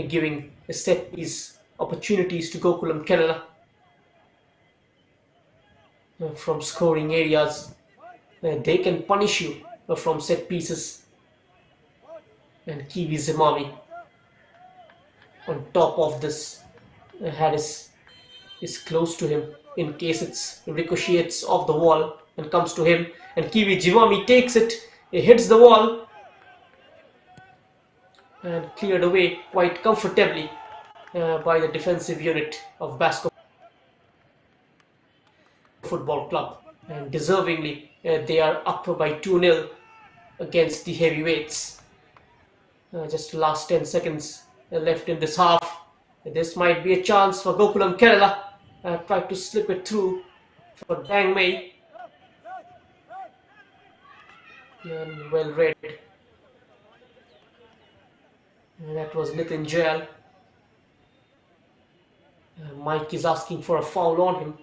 giving a set piece opportunities to Gokulam Kerala from scoring areas. They can punish you from set pieces, and Kiwi Zimami on top of this. Harris is close to him in case it's ricochets off the wall and comes to him, and Kiwi Jivami takes it, he hits the wall and cleared away quite comfortably by the defensive unit of Basco Football Club. And deservingly, they are up by 2-0 against the heavyweights. Just last 10 seconds left in this half. This might be a chance for Gokulam Kerala. Tried to slip it through for Dang Mei. And well read. That was Nitin Jail. Mike is asking for a foul on him.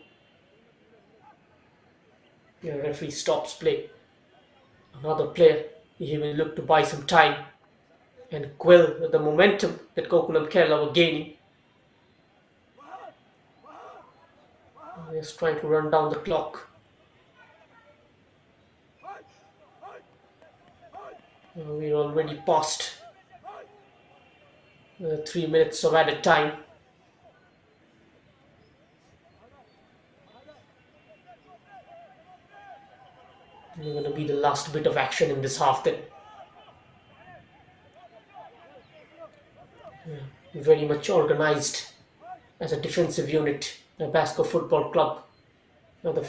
Referee stops play. Another player, he will look to buy some time and quell the momentum that Gokulam Kerala were gaining. Just trying to run down the clock. We're already past 3 minutes of added time. We're going to be the last bit of action in this half then. Very much organized as a defensive unit, the Basco Football Club. Now the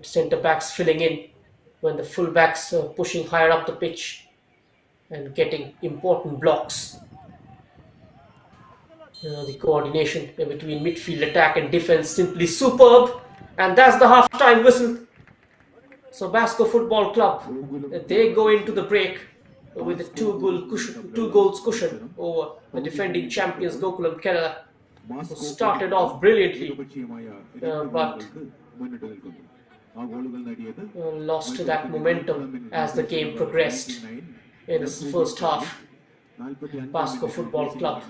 centre backs filling in when the full backs are pushing higher up the pitch and getting important blocks. The coordination between midfield attack and defense simply superb, and that's the half-time whistle. So Basco Football Club, they go into the break with a two goals cushion over the defending champions Gokulam Kerala, who started off brilliantly, but lost that momentum as the game progressed in its first half. Basco Football Club,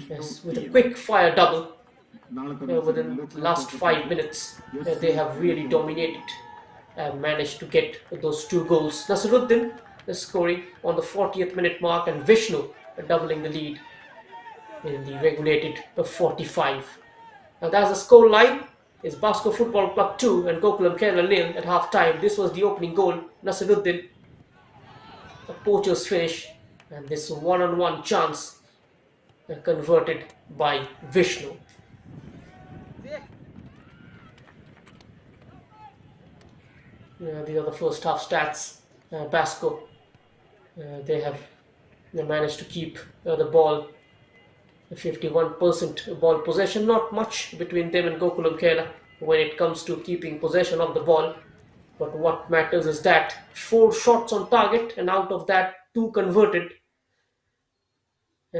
yes, with a quick fire double within the last 5 minutes, they have really dominated and managed to get those two goals. Nasruddin scoring on the 40th minute mark, and Vishnu doubling the lead in the regulated 45. Now that's the score line. Is Basco Football Club 2 and Gokulam Kerala nil at half time. This was the opening goal. Nasiruddin, a poacher's finish, and this one-on-one chance converted by Vishnu. The other first half stats, Basco, they managed to keep the ball 51% ball possession, not much between them and Gokulam Kerala when it comes to keeping possession of the ball. But what matters is that 4 shots on target, and out of that, 2 converted,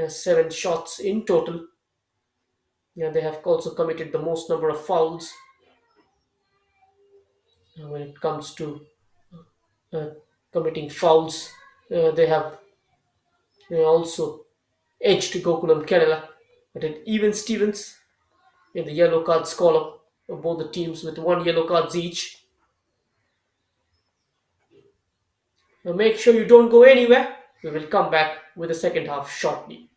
7 shots in total. They have also committed the most number of fouls when it comes to uh, committing fouls. They have also edged Gokulam Kerala, but at even Stevens in the yellow cards column of both the teams with 1 yellow cards each. Now make sure you don't go anywhere. We will come back with the second half shortly.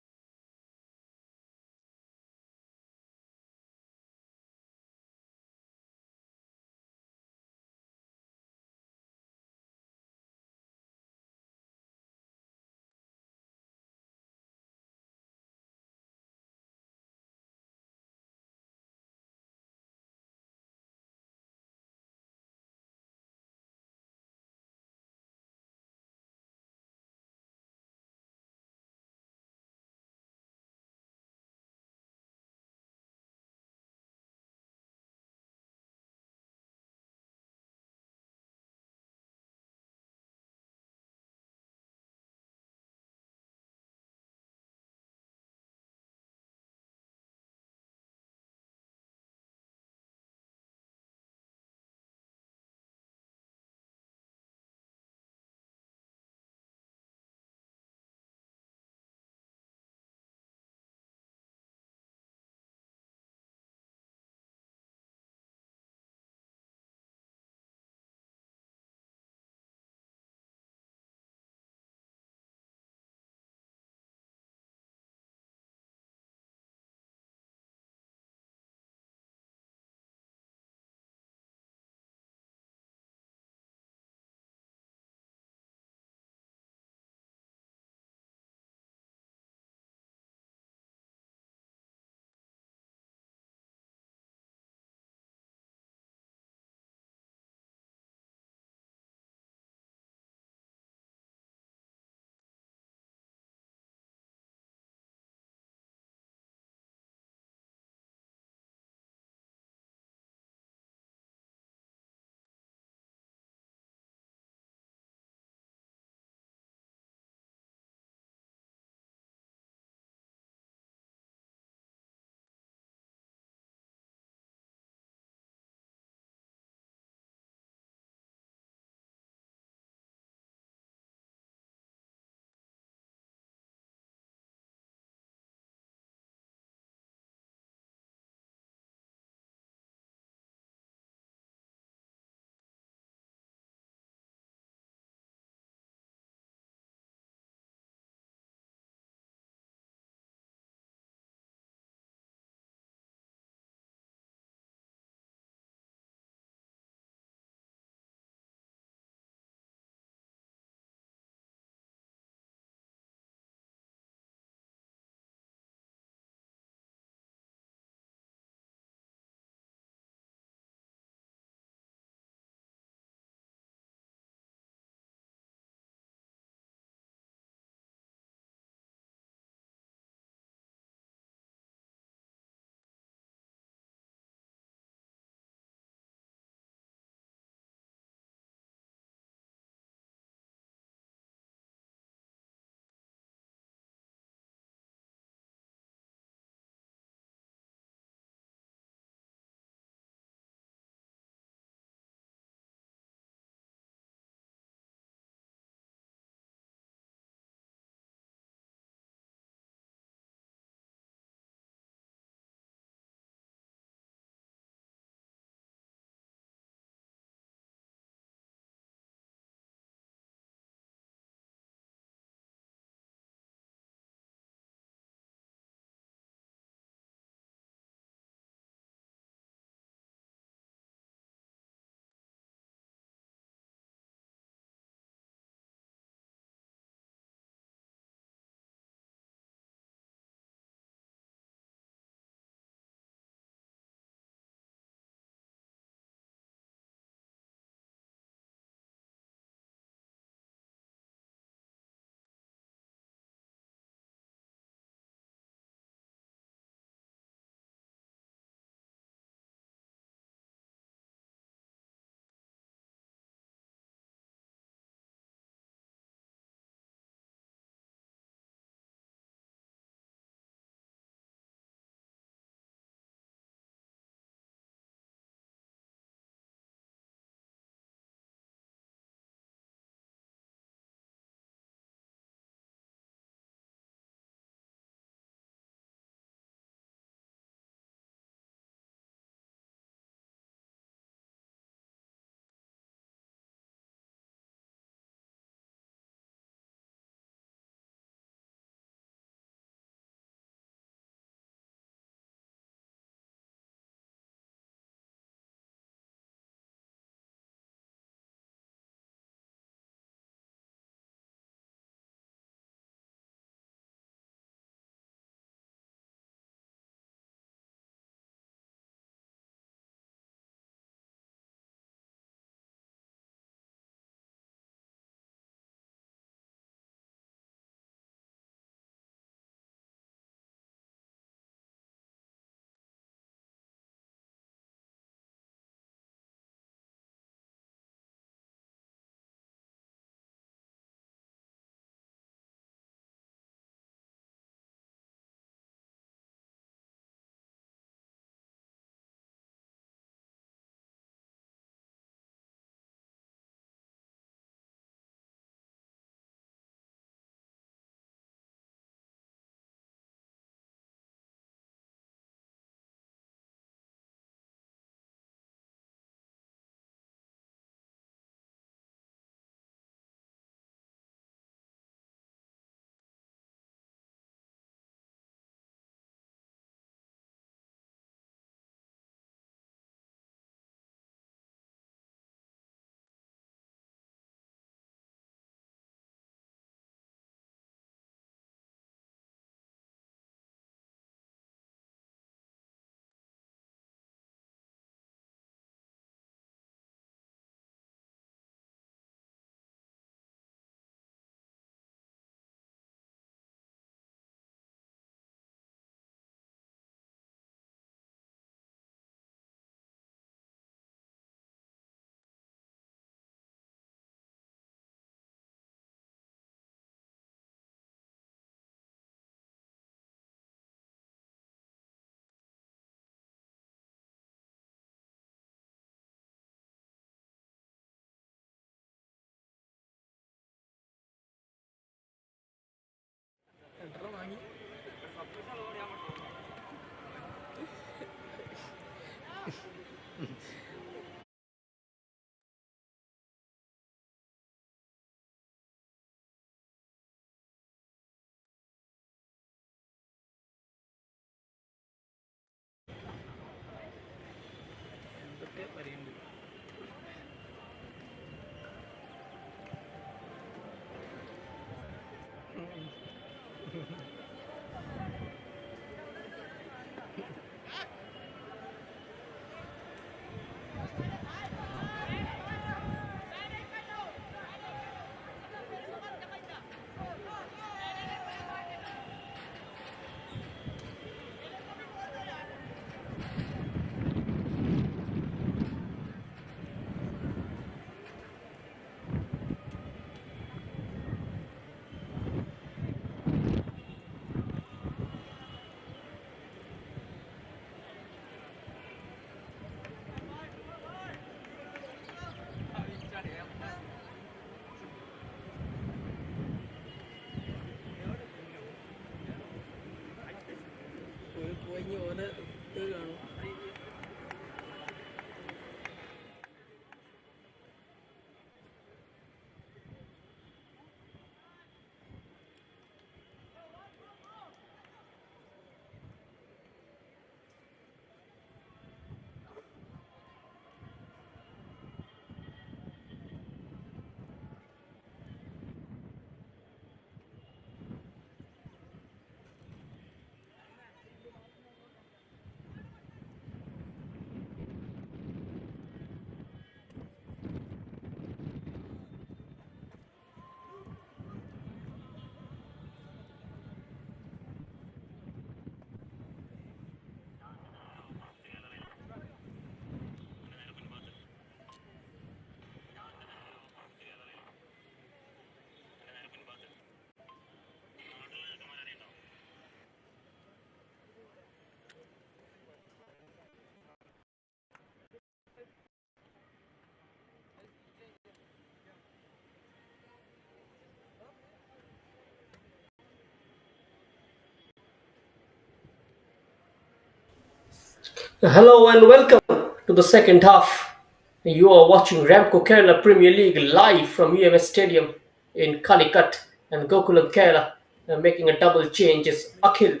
Hello and welcome to the second half. You are watching Ramco Kerala Premier League live from EMS Stadium in Calicut, and Gokulam Kerala making a double change is Akhil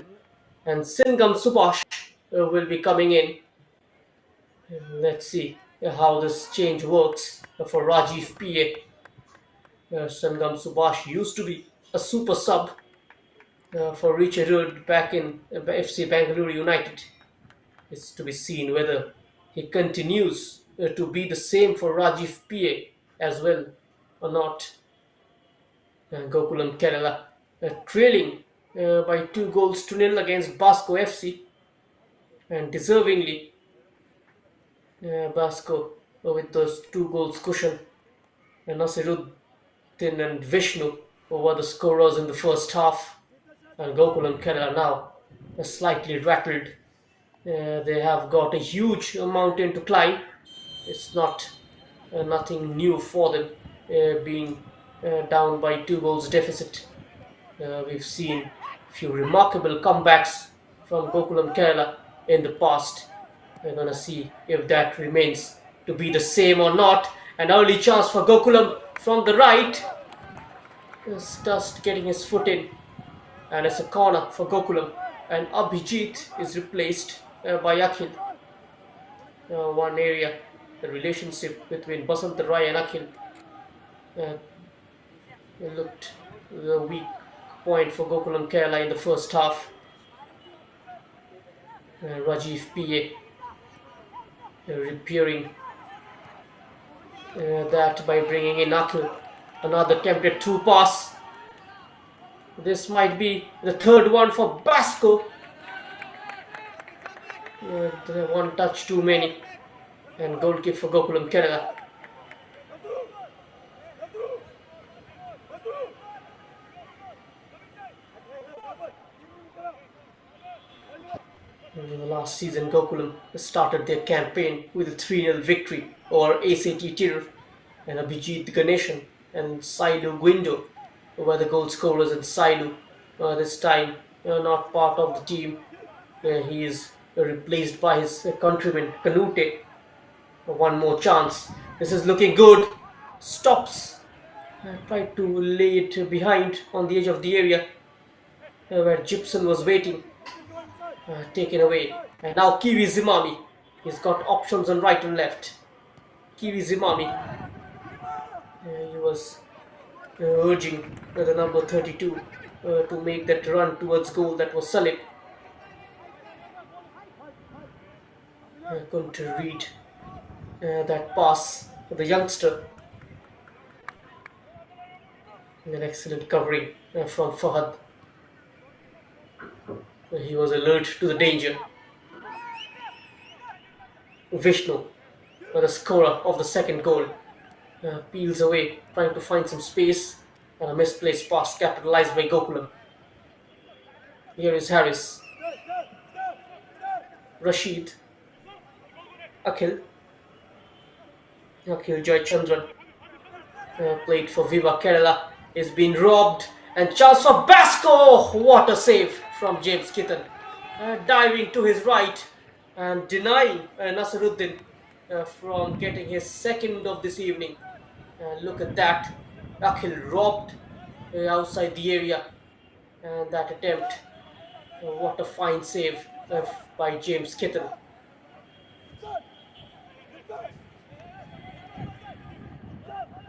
and Singam Subhash will be coming in. Let's see how this change works for Rajiv PA. Sangam Subhash used to be a super sub for Richard Rudd back in FC Bangalore United. It's to be seen whether he continues to be the same for Rajiv PA as well or not. Gokulam Kerala trailing by 2 goals to nil against Basco FC, and deservingly Basco with those 2 goals cushion. And Nasiruddin and Vishnu were the scorers in the first half, and Gokulam Kerala now slightly rattled. They have got a huge mountain to climb. It's nothing new for them, being down by 2 goals deficit. We've seen few remarkable comebacks from Gokulam Kerala in the past. We're gonna see if that remains to be the same or not. An early chance for Gokulam from the right. Is just getting his foot in, and it's a corner for Gokulam. And Abhijit is replaced by Akhil. One area, the relationship between Basant Rai and Akhil looked the weak point for Gokulam Kerala in the first half. Rajiv PA repairing that by bringing in Akhil. Another tempted through pass. This might be the third one for Basco. One touch too many, and goal kick for Gokulam Kerala. Last season, Gokulam started their campaign with a 3-0 victory over ACT Tirur, and Abhijit Ganeshan and Sailu Guindo were the goal scorers. And Sailu, this time not part of the team. He is replaced by his countryman Kanute. One more chance. This is looking good. Stops. Tried to lay it behind on the edge of the area where Gibson was waiting. Taken away. And now Kiwi Zimami. He's got options on right and left. Kiwi Zimami. He was urging the number 32 to make that run towards goal. That was Salib. Couldn't read that pass for the youngster. An excellent covering from Fahad. He was alert to the danger. Vishnu, the scorer of the second goal, peels away, trying to find some space. A misplaced pass capitalized by Gokulam. Here is Harris. Rashid. Akhil Joy Chandran played for Viva Kerala, is being robbed, and chance for Basco. What a save from James Kitan, diving to his right and denying Nasaruddin from getting his second of this evening. Look at that. Akhil robbed outside the area, and that attempt. What a fine save by James Kitten.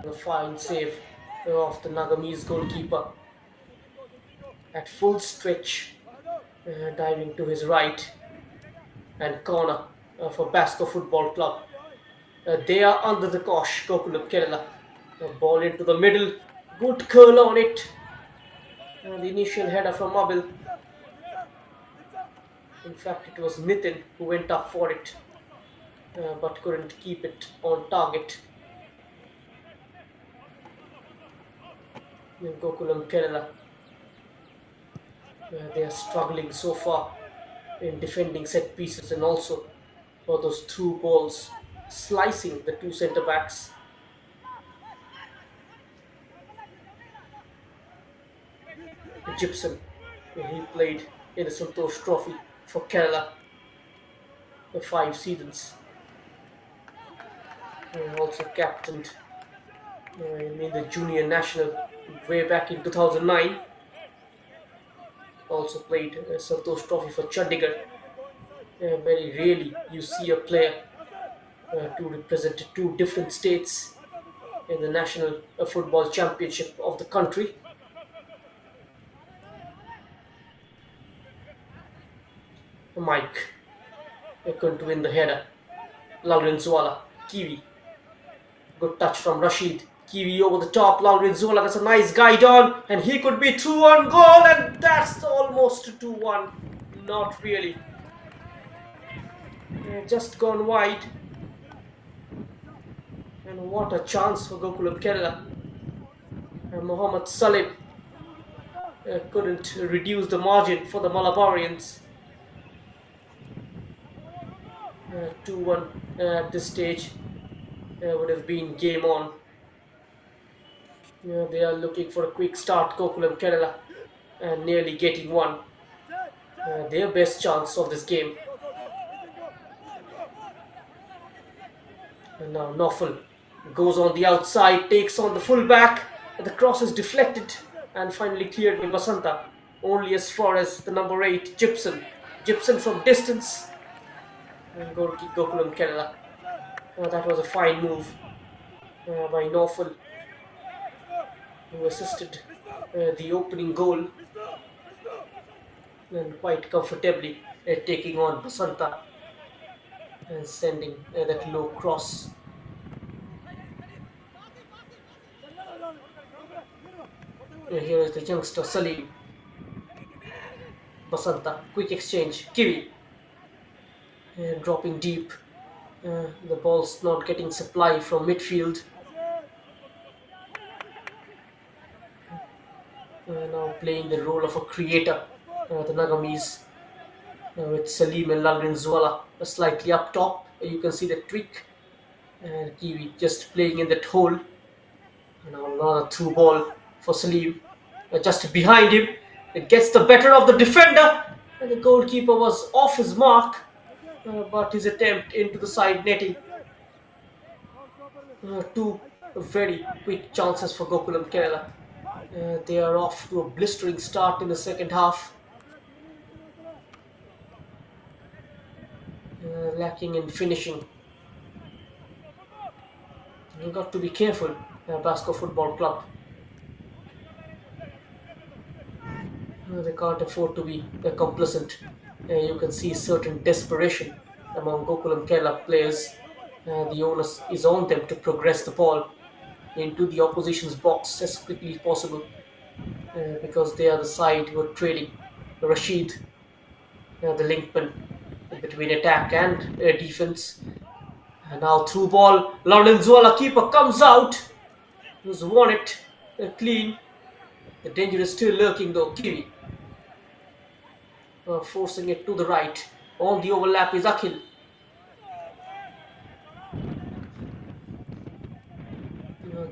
A fine save of the Nagamese goalkeeper at full stretch, diving to his right and corner for Basco Football Club. They are under the cosh, Gokulam Kerala. Ball into the middle, good curl on it. The initial header from Mabil. In fact, it was Nitin who went up for it, but couldn't keep it on target. In Gokulam Kerala, they are struggling so far in defending set pieces and also for those through balls slicing the two centre backs. Gibson, he played in the Santosh Trophy for Kerala for 5 seasons. Also captained in the junior national way back in 2009. Also played Santosh Trophy for Chandigarh. Very rarely you see a player to represent two different states in the national football championship of the country. Mike couldn't win the header. Lalrinzuala, Kiwi. Good touch from Rashid. Kiwi over the top. Lalrinzuala, that's a nice guide on. And he could be 2-1 goal. And that's almost 2-1. Not really. Just gone wide. And what a chance for Gokulam Kerala. Mohammad Salim couldn't reduce the margin for the Malabarians. 2-1 at this stage would have been game on. They are looking for a quick start, Gokulam Kerala, and nearly getting one. Their best chance of this game. And now Nofel goes on the outside, takes on the fullback, and the cross is deflected and finally cleared by Basanta. Only as far as the number 8, Gibson. Gibson from distance. And goal kick Gokulam Kerala. That was a fine move by Nofel, who assisted the opening goal and quite comfortably taking on Basanta and sending that low cross. Here is the youngster Salim. Basanta, quick exchange. Kiwi dropping deep. The ball's not getting supply from midfield. Now playing the role of a creator, the Nagamese, with Salim and Lalrinzuala slightly up top. You can see the tweak. And Kiwi just playing in that hole. And now another through ball for Salim. Just behind him. It gets the better of the defender. And the goalkeeper was off his mark. But his attempt into the side netting. Two very quick chances for Gokulam Kerala. They are off to a blistering start in the second half. Lacking in finishing. You've got to be careful, Basco Football Club. They can't afford to be complacent. You can see certain desperation among Gokulam Kerala players. The onus is on them to progress the ball into the opposition's box as quickly as possible, because they are the side who are trailing. Rashid, the linkman between attack and defense. And now through ball, Lalrinzuala keeper comes out. Who's won it clean. The danger is still lurking though. Kiwi forcing it to the right. On the overlap is Akhil.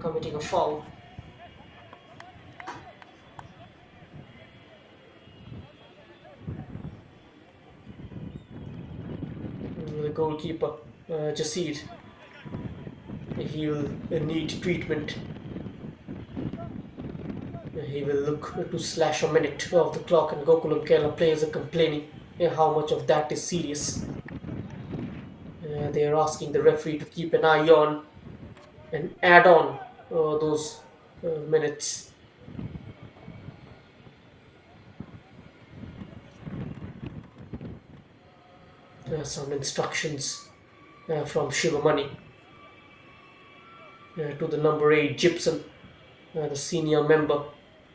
Committing a foul. goalkeeper, Jasir. He will need treatment. He will look to slash a minute of the clock, and Gokulam Kerala players are complaining how much of that is serious. They are asking the referee to keep an eye on and add on those minutes. Some instructions from Shivamani to the number 8 Gibson, the senior member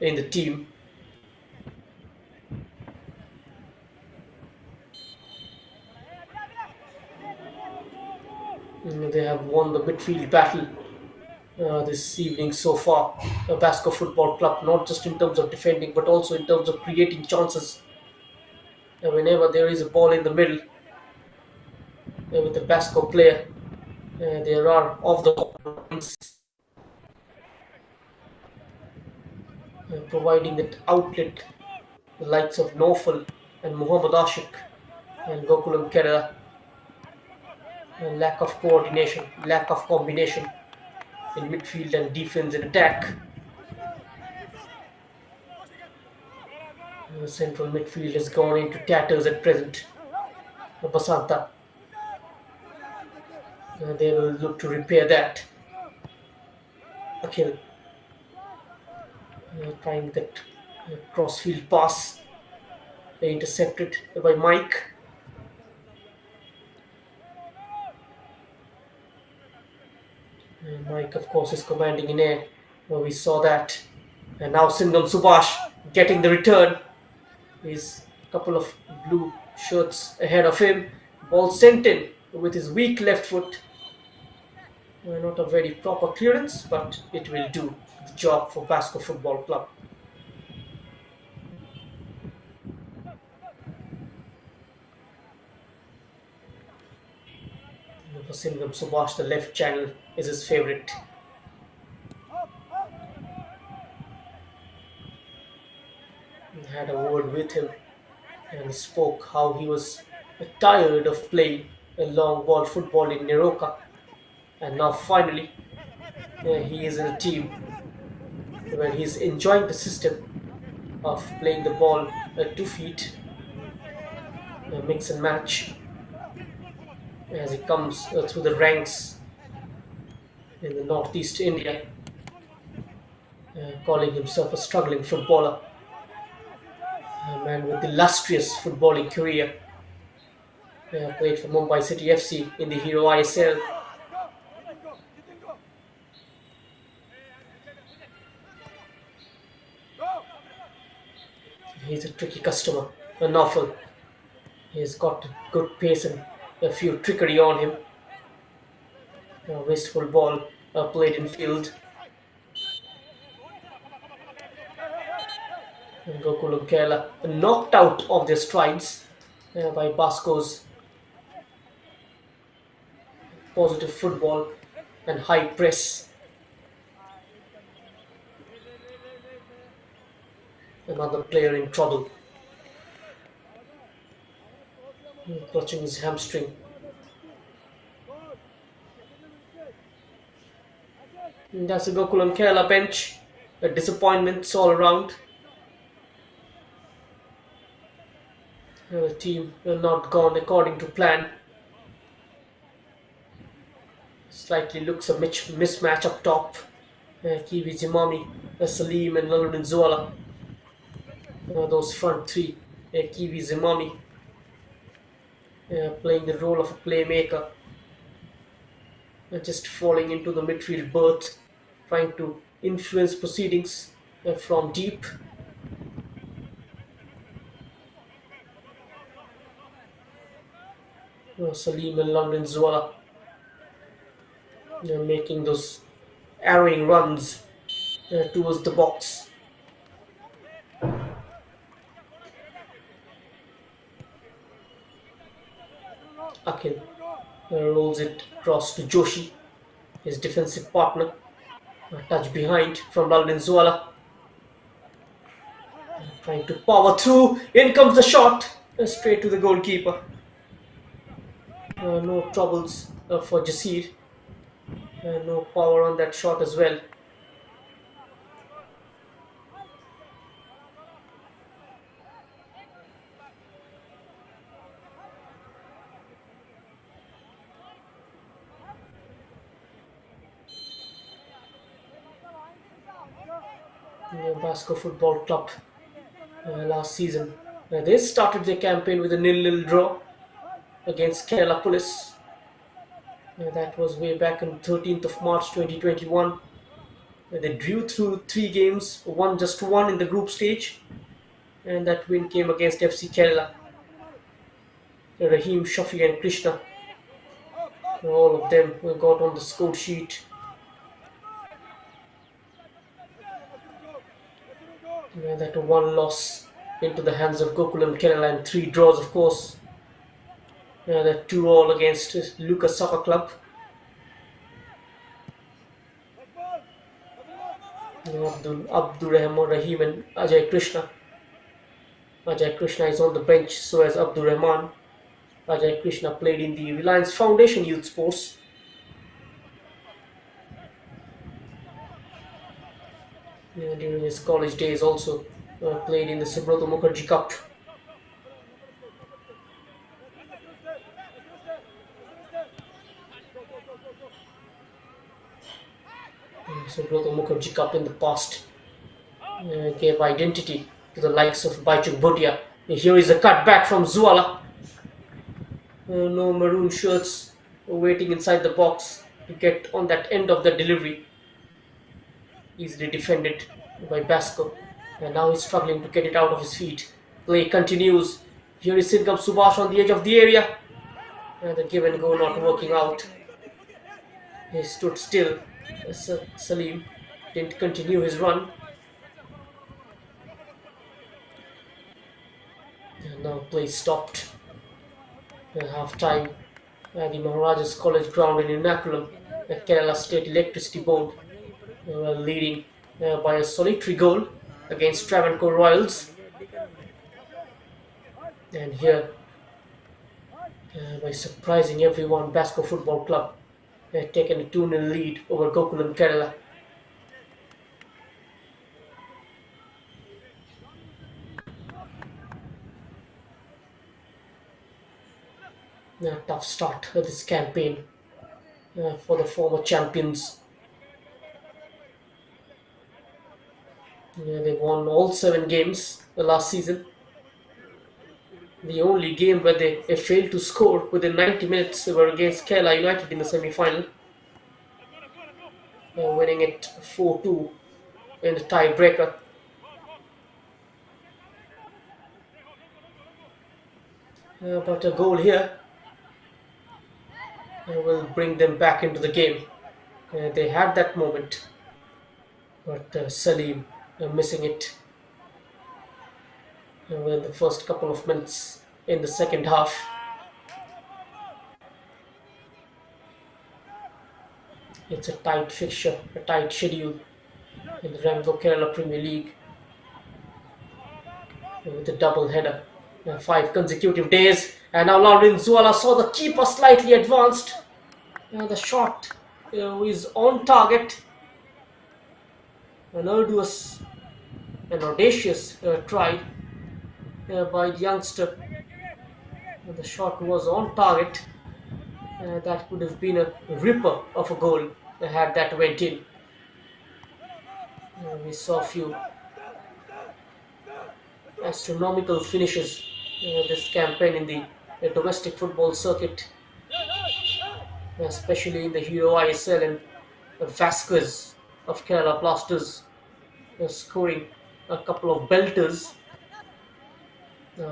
in the team. They have won the midfield battle this evening so far. Basco Football Club, not just in terms of defending but also in terms of creating chances. Whenever there is a ball in the middle with the Basco player, there are off the points, providing that outlet. The likes of Nofal and Muhammad Ashik and Gokulam Kerala, lack of coordination, lack of combination in midfield and defense and attack. The central midfield has gone into tatters at present. Basanta. They will look to repair that. Akhil. Trying that crossfield pass. Intercepted by Mike. Mike, of course, is commanding in air. We saw that. And now Singam Subhash getting the return. He's a couple of blue shirts ahead of him. Ball sent in with his weak left foot. Not a very proper clearance, but it will do the job for Basco Football Club. For Singam Subhash, the left channel is his favourite. Had a word with him and spoke how he was tired of playing a long ball football in Neroka, and now finally he is in a team where he's enjoying the system of playing the ball at 2 feet, mix and match as he comes through the ranks in the northeast India, calling himself a struggling footballer. A man with illustrious footballing career. Played for Mumbai City FC in the Hero ISL. He's a tricky customer, a novel. He's got good pace and a few trickery on him. A wasteful ball played in field. And Gokulam Kerala knocked out of their strides by Basco's positive football and high press. Another player in trouble, clutching his hamstring. And that's the Gokulam Kerala bench. Disappointments all around. The team not gone according to plan. Slightly looks a mismatch up top. Kiwi Zimami, Salim and Laluddin Zuala. Those front three. Kiwi Zimami playing the role of a playmaker. Just falling into the midfield berth, trying to influence proceedings from deep. Salim and London Zuala making those arrowing runs towards the box. Akhil rolls it across to Joshi, his defensive partner. A touch behind from London Zuala. Trying to power through. In comes the shot. Straight to the goalkeeper. No troubles for Jasir. No power on that shot as well. Basco Football Club last season. They started their campaign with a nil-nil draw against Kerala Police. That was way back on 13th of March 2021. They drew through three games, won just one in the group stage, and that win came against FC Kerala. Rahim, Shafi, and Krishna, all of them got on the score sheet. That one loss into the hands of Gokulam Kerala and three draws, of course. That 2-all against Lucas Soccer Club. Abdul Rahman Rahim and Ajay Krishna. Ajay Krishna is on the bench, so as Abdul Rahman. Ajay Krishna played in the Reliance Foundation Youth Sports. During his college days also played in the Subrata Mukherjee Cup. Subrata Mukherjee Cup in the past gave identity to the likes of Baichuk Bhutia. Here is a cut back from Zuala. No maroon shirts waiting inside the box to get on that end of the delivery. Easily defended by Basco. And now he's struggling to get it out of his feet. Play continues. Here is Sirgam Subhash on the edge of the area. And the give and go not working out. He stood still. Salim didn't continue his run. And now play stopped. At half time at the Maharajas College ground in Ernakulam, the Kerala State Electricity Board were leading by a solitary goal against Travancore Royals. And here, by surprising everyone, Basco Football Club had taken a 2-0 lead over Gokulam Kerala. A tough start to this campaign for the former champions. They won all 7 games last season. The only game where they failed to score within 90 minutes were against Kerala United in the semi-final, winning it 4-2 in the tiebreaker. But a goal here will bring them back into the game. They had that moment, but Salim missing it in the first couple of minutes in the second half. It's a tight fixture, a tight schedule in the Ramco Kerala Premier League with a double header. 5 consecutive days, and now Laurin Zuala saw the keeper slightly advanced. The shot is on target. An arduous and audacious try by the youngster. The shot was on target. That could have been a ripper of a goal had that went in. We saw a few astronomical finishes this campaign in the domestic football circuit, especially in the Hero ISL, and Vasquez of Kerala Blasters scoring a couple of belters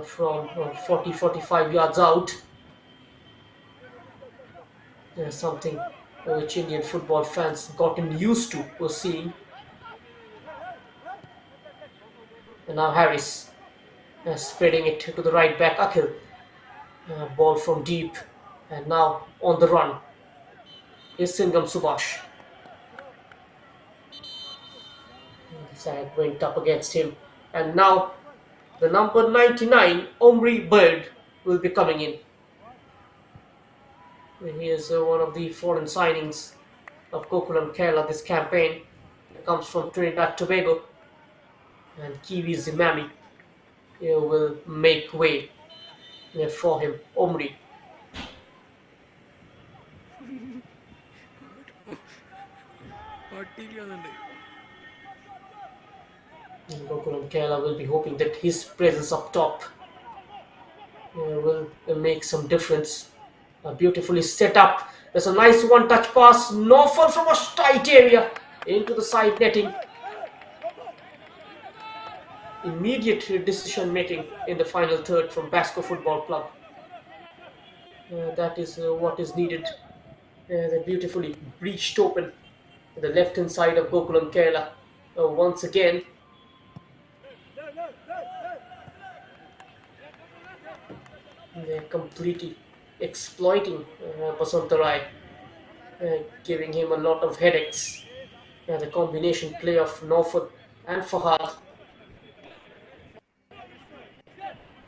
from 40-45 yards out. Something which Indian football fans gotten used to seeing. And now Harris spreading it to the right back Akhil. Ball from deep, and now on the run is Singam Subhash. The side went up against him, and now the number 99 Omri Bird will be coming in. He is one of the foreign signings of Gokulam Kerala this campaign. He comes from Trinidad Tobago, and Kiwi Zimami will make way for him. Omri. Gokulam Kerala will be hoping that his presence up top will make some difference. Beautifully set up. There's a nice one-touch pass. No fall from a tight area into the side netting. Immediate decision making in the final third from Basco Football Club. That is what is needed. They beautifully breached open the left hand side of Gokulam Kerala. Once again, they're completely exploiting Basantarai, giving him a lot of headaches. The combination play of Naufal and Fahad.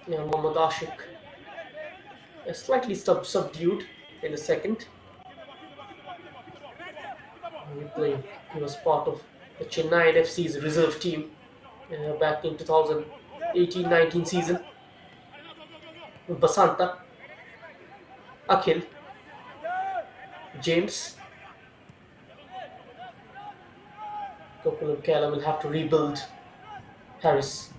Mohammad Ashik slightly subdued in the second. He was part of the Chennai FC's reserve team back in 2018-19 season. Basanta, Akhil, James. Gokulam Kerala will have to rebuild Harris.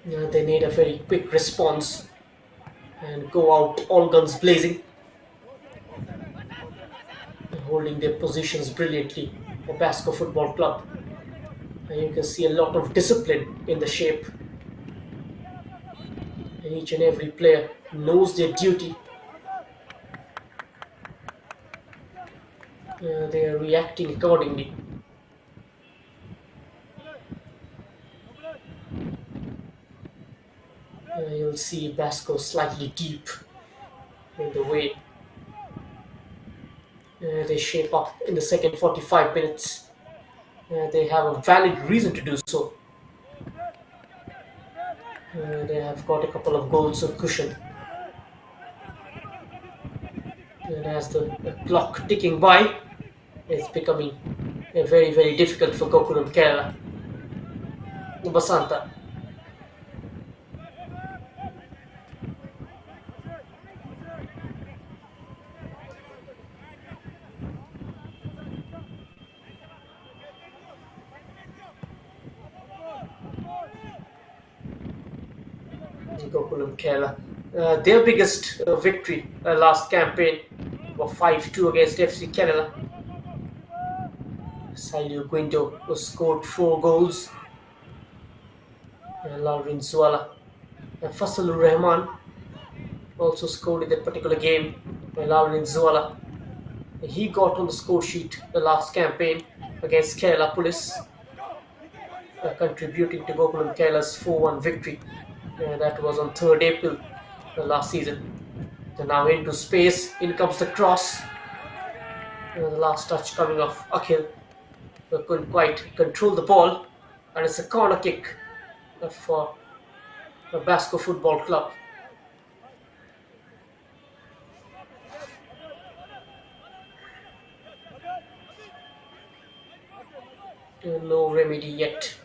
They need a very quick response and go out all guns blazing, holding their positions brilliantly. The Basco Football Club. And you can see a lot of discipline in the shape. And each and every player knows their duty. They are reacting accordingly. You'll see Basco slightly deep in the way they shape up in the second 45 minutes. They have a valid reason to do so. They have got a couple of goals of cushion. And as the clock ticking by, it's becoming very, very difficult for Gokulam Kerala. Basanta. Gokulam Kerala. Their biggest victory last campaign was 5-2 against FC Kerala. Sailu Guindo scored 4 goals. Laurin Zuala and Fasalur Rahman also scored in that particular game. Laurin Zuala, he got on the score sheet the last campaign against Kerala Police, contributing to Gokulam Kerala's 4-1 victory. That was on 3rd April last season. And now into space, in comes the cross. The last touch coming off Akhil. Couldn't quite control the ball, and it's a corner kick for the Basco Football Club. No remedy yet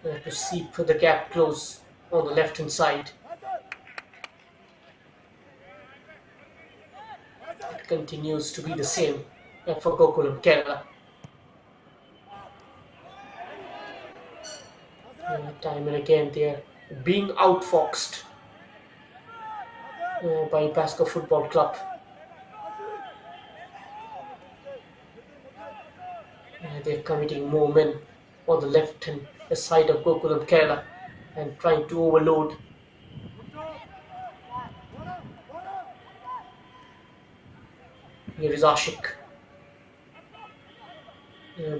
to seep the gap close on the left hand side. It continues to be the same for Gokulam Kerala. Time and again they are being outfoxed by Basco Football Club. They're committing more men on the left hand side of Gokulam Kerala and trying to overload. Here is Ashik.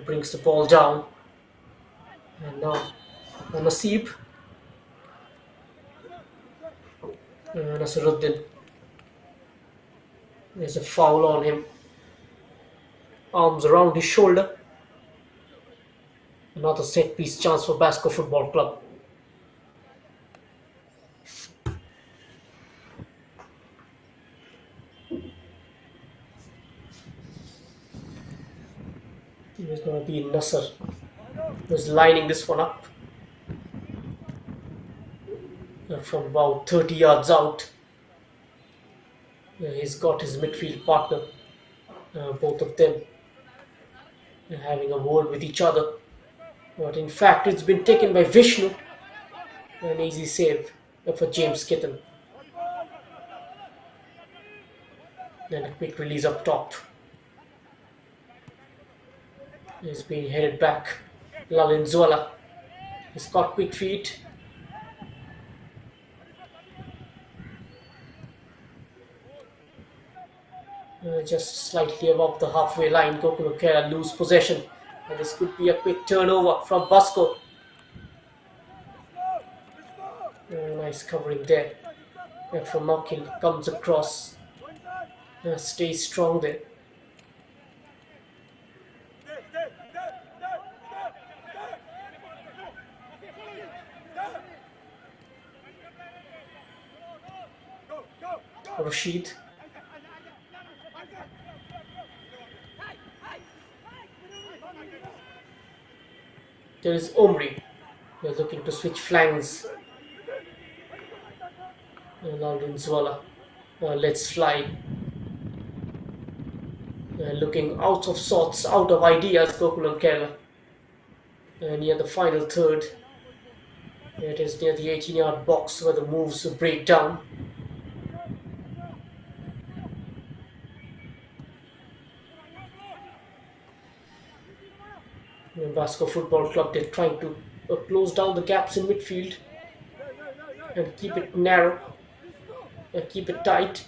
Brings the ball down. And now Nasib. Nasruddin. There's a foul on him. Arms around his shoulder. Another set piece chance for Basco Football Club. It's going to be Nasser, who's lining this one up from about 30 yards out. He's got his midfield partner, both of them having a word with each other. But in fact, it's been taken by Vishnu. An easy save for James Kitten. And a quick release up top. He's being headed back. Lalinzuela. He's got quick feet. Just slightly above the halfway line, Gokulam lose possession. And this could be a quick turnover from Basco. Nice covering there. And from Mokil comes across. Stays strong there. Rashid. There is Omri. They're looking to switch flanks. Lalinzuela. Let's fly. Looking out of sorts, out of ideas, Gokulam Kerala. Near the final third. It is near the 18-yard box where the moves break down. Basco Football Club, they're trying to close down the gaps in midfield and keep it narrow and keep it tight.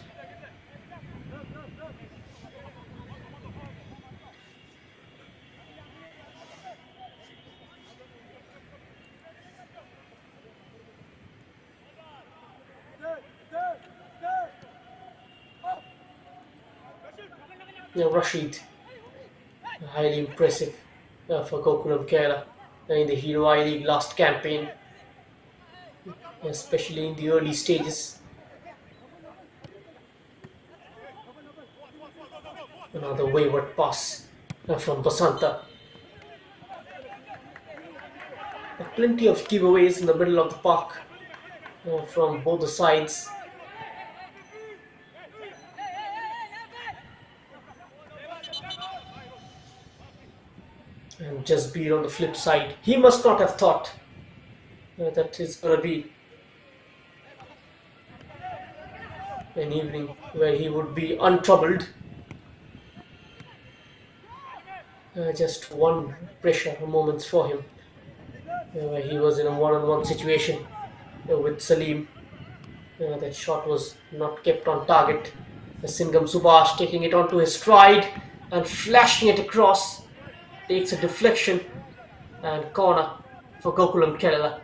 Rashid, highly impressive for Gokulam Kerala in the Hero I League last campaign, especially in the early stages. Another wayward pass from Basanta. Plenty of giveaways in the middle of the park from both the sides. And just be on the flip side. He must not have thought that it's going to be an evening where he would be untroubled. Just one pressure moments for him. Where he was in a one-on-one situation with Salim. That shot was not kept on target. Singham Subhash taking it onto his stride and flashing it across. Takes a deflection and corner for Gokulam Kerala.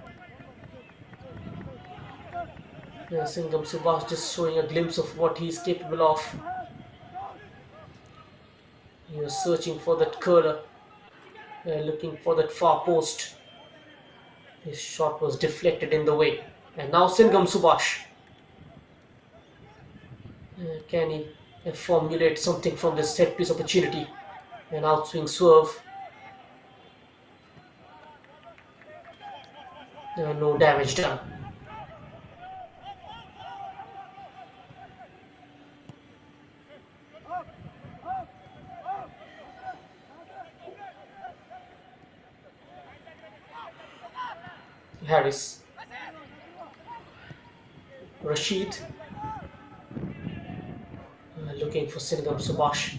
Singham Subhash just showing a glimpse of what he is capable of. He was searching for that curler, looking for that far post. His shot was deflected in the way. And now Singham Subhash. Can he formulate something from this set piece opportunity? An outswing swerve. No damage done. Harris. Rashid. Looking for Singham Subhash.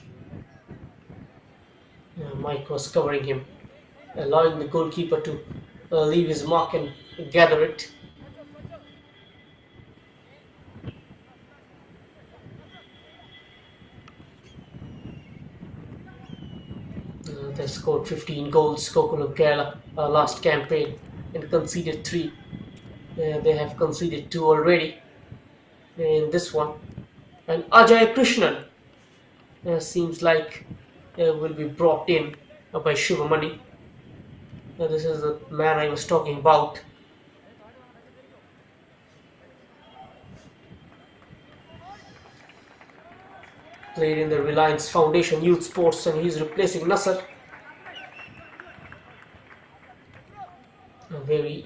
Mike was covering him, allowing the goalkeeper to leave his mark and gather it. They scored 15 goals, Gokulam Kerala, last campaign, and conceded 3. They have conceded 2 already in this one. And Ajay Krishnan seems like will be brought in by Shivamani. This is the man I was talking about. Played in the Reliance Foundation Youth Sports, and he's replacing Nasser.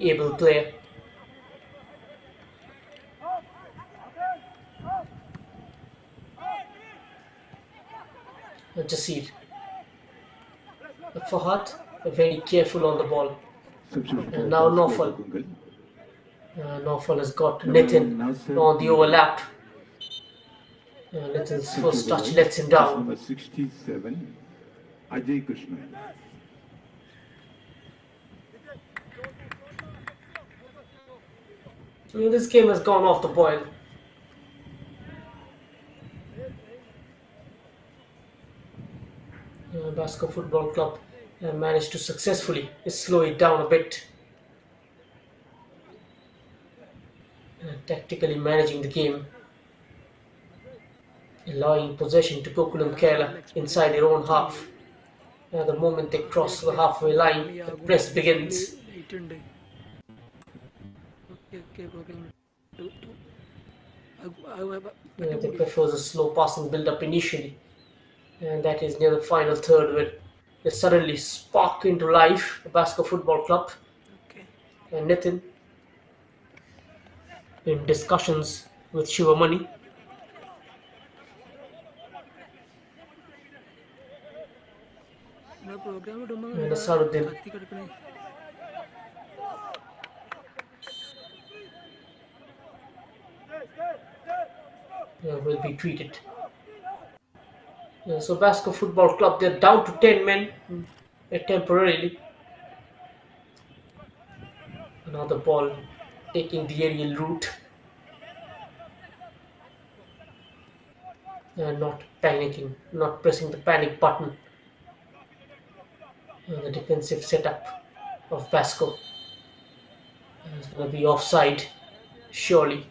very able player. Jasir. Fahad, very careful on the ball. Substitution And for now Basco Naufal. Gokulam. Naufal has got Number Nitin 9, Nasser on the Iman. overlap. Nitin's Substitute first for touch right. lets him Jersey down. number 67, Ajay Krishna. This game has gone off the boil. Basco Football Club managed to successfully slow it down a bit, tactically managing the game, allowing possession to Gokulam Kerala inside their own half. The moment they cross the halfway line, the press begins. They prefer a slow passing build up initially, and that is near the final third where they suddenly spark into life the Basco Football Club. And Nitin, in discussions with Shivamani, and Asaruddin will be treated. So Basco Football Club, they're down to 10 men temporarily. Another ball taking the aerial route and not panicking, not pressing the panic button. The defensive setup of Basco is going to be offside, surely.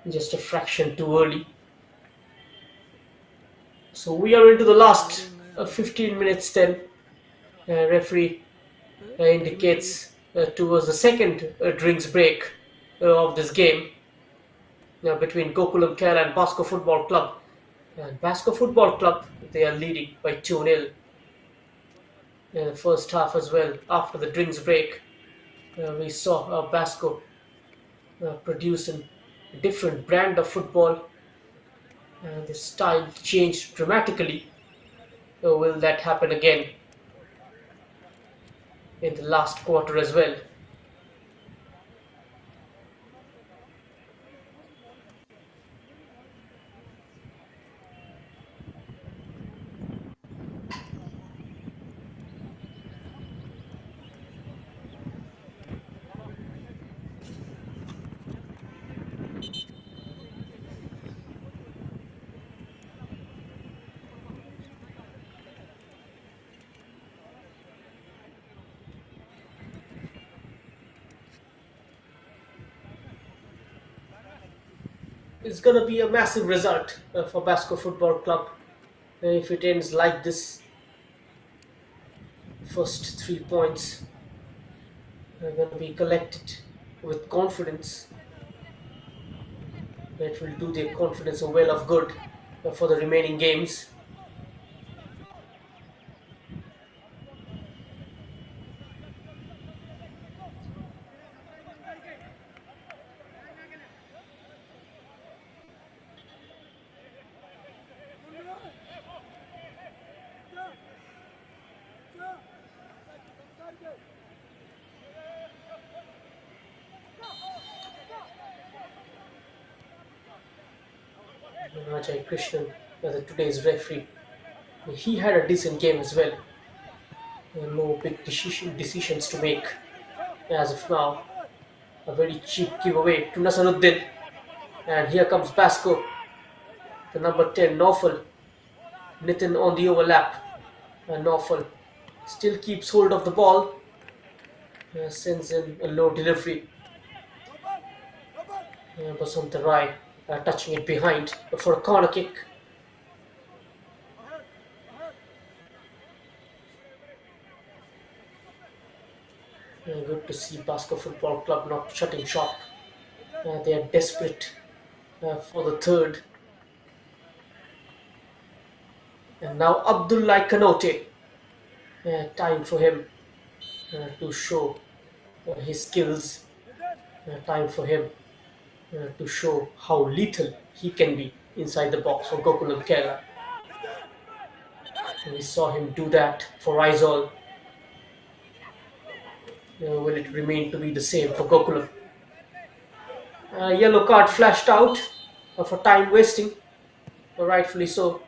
Just a fraction too early. So we are into the last 15 minutes then. Referee indicates towards the second drinks break of this game between Gokulam Kerala and Basco Football Club. And Basco Football Club, they are leading by 2-0 in the first half as well. After the drinks break, we saw Basco producing a different brand of football. The style changed dramatically. Will that happen again in the last quarter as well? It's going to be a massive result for Basco Football Club if it ends like this. First 3 points are going to be collected with confidence. That will do their confidence a well of good for the remaining games. Ajay Krishnan, today's referee, he had a decent game as well. No big decisions to make as of now. A very cheap giveaway to Nasaruddin. And here comes Basco, the number 10, Naufal. Nitin on the overlap. And Naufal still keeps hold of the ball. Sends in a low delivery. Basanta Rai touching it behind for a corner kick. Good to see Basco Football Club not shutting shop. They are desperate for the third. And now Abdullah Kanote. Time for him to show his skills. Time for him to show how lethal he can be inside the box for Gokulam Kerala. We saw him do that for Rizal. Will it remain to be the same for Gokulam? Yellow card flashed out for time wasting, rightfully so.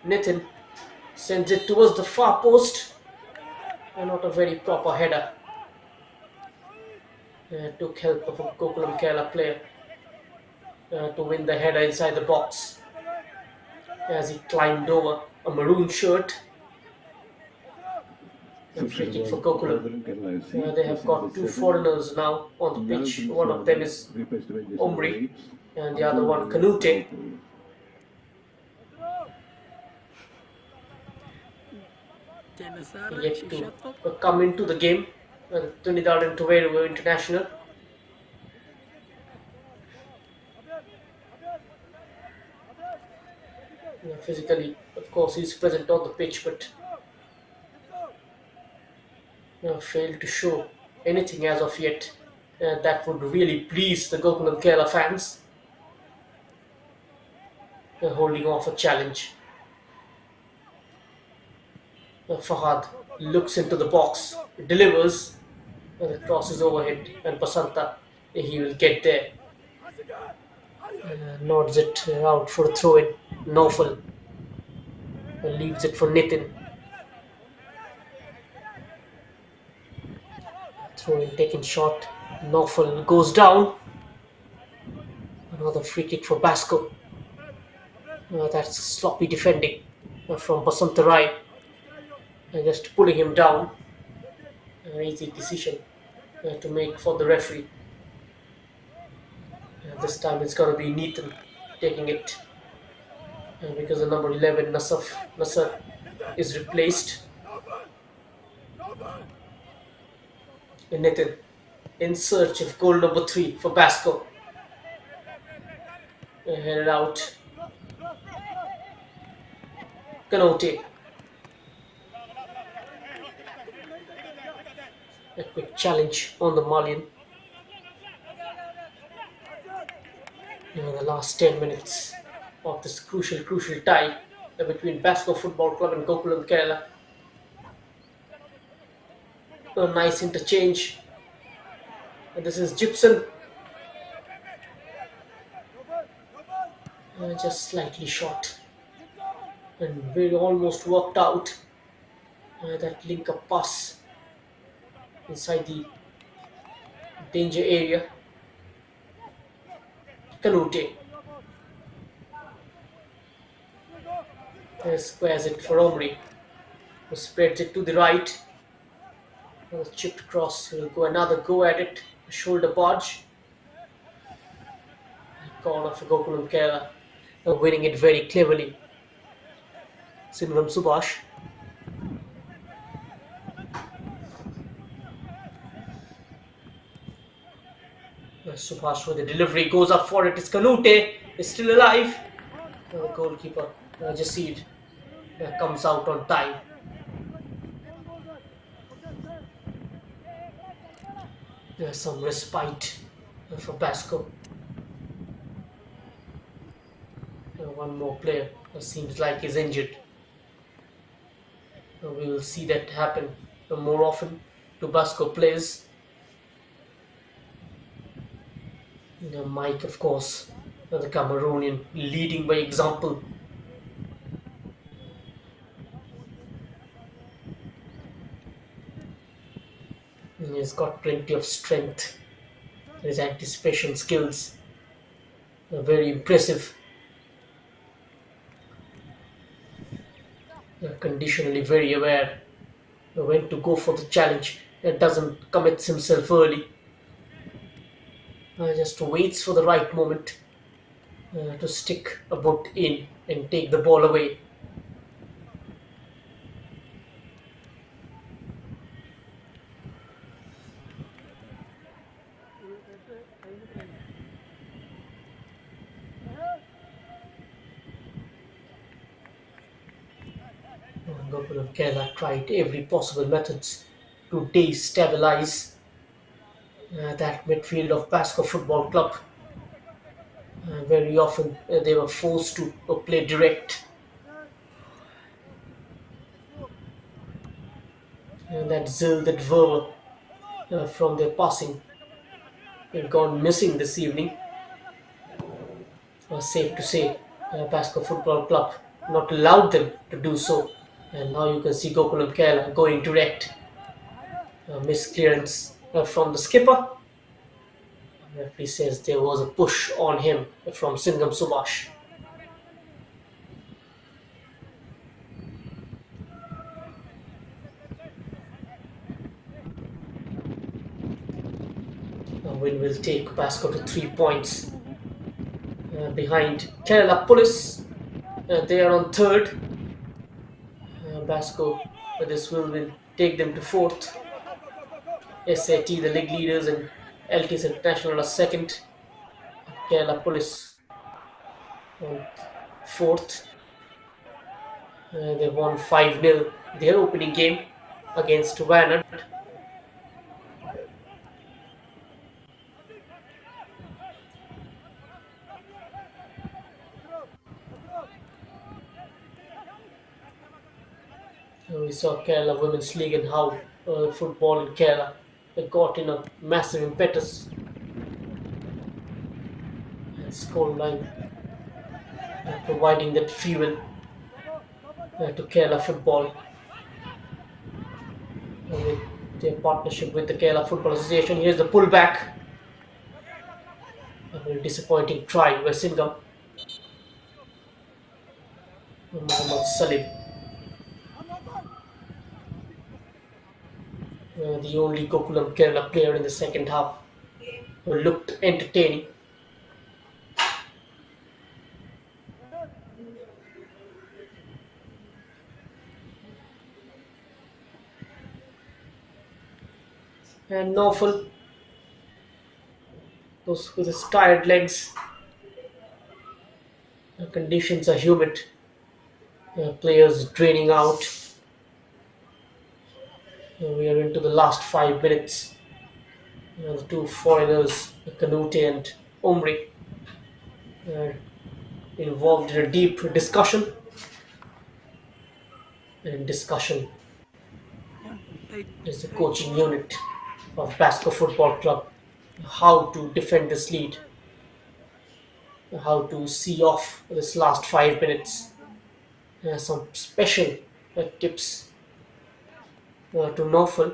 Nitin sends it towards the far post. Not a very proper header. Took help of a Gokulam Kerala player to win the header inside the box as he climbed over a maroon shirt. A free kick for Gokulam. They have got two foreigners now on the pitch. One of them is Omri and the other one Kanute. Yet to come into the game. Trinidad and Tobago international. Physically, of course, he's present on the pitch, but failed to show anything as of yet that would really please the Gokulam Kerala fans. Holding off a challenge. Fahad looks into the box, delivers, the cross is overhead, and Basanta, he will get there. Nods it out for a throw in. Naufal leaves it for Nitin. Throw in taken shot. Naufal goes down. Another free kick for Basco. That's sloppy defending from Basantarai. Just pulling him down. Easy decision to make for the referee. This time it's going to be Nathan taking it because the number 11 Nasser is replaced. And Nathan in search of goal number 3 for Basco. Headed out. Kanote. A quick challenge on the Malian. The last 10 minutes of this crucial tie between Basco Football Club and Gokulam Kerala. A nice interchange. And this is Gibson. Just slightly short. And we almost worked out that link up pass inside the danger area. Kanute squares it for Omri, who spreads it to the right. A chipped cross. He will go another go at it. A shoulder barge. Corner for Gokulam Kerala. Winning it very cleverly. Sinvam Subhash. Subhash with the delivery goes up for it. It's Kanute. Is still alive. The goalkeeper Jasid comes out on time. There's some respite for Basco. One more player seems like he's injured. We will see that happen more often to Basco players. Mike, of course, the Cameroonian, leading by example. He's got plenty of strength. His anticipation skills are very impressive. Conditionally very aware when to go for the challenge. Doesn't commit himself early. Just waits for the right moment to stick a boot in and take the ball away. Gokulam Kerala tried every possible methods to destabilize that midfield of Basco Football Club. Very often they were forced to play direct. That zeal, that verve from their passing have gone missing this evening. Safe to say, Basco Football Club not allowed them to do so. And now you can see Gokulam Kerala going direct. Misclearance from the skipper. Referee says there was a push on him from Singham Subhash. Win will take Basco to 3 points behind Kerala Police. They are on third. Basco, this will take them to fourth. SAT, the league leaders, and LTS International are second. Kerala Police on fourth. They won 5-0 their opening game against Wayanad. We saw Kerala Women's League and how football in Kerala got in a massive impetus. And scoreline providing that fuel to Kerala football with their partnership with the Kerala Football Association. Here's the pullback. A very disappointing try by Singham. Mohammad Salim. The only Gokulam Kerala player in the second half who looked entertaining. And Naufal, those with his tired legs. The conditions are humid. Players draining out. We are into the last 5 minutes. The two foreigners, Kanute and Omri, are involved in a deep discussion. And discussion is the coaching unit of Basco Football Club. How to defend this lead. How to see off this last 5 minutes. Some special tips to Naufal.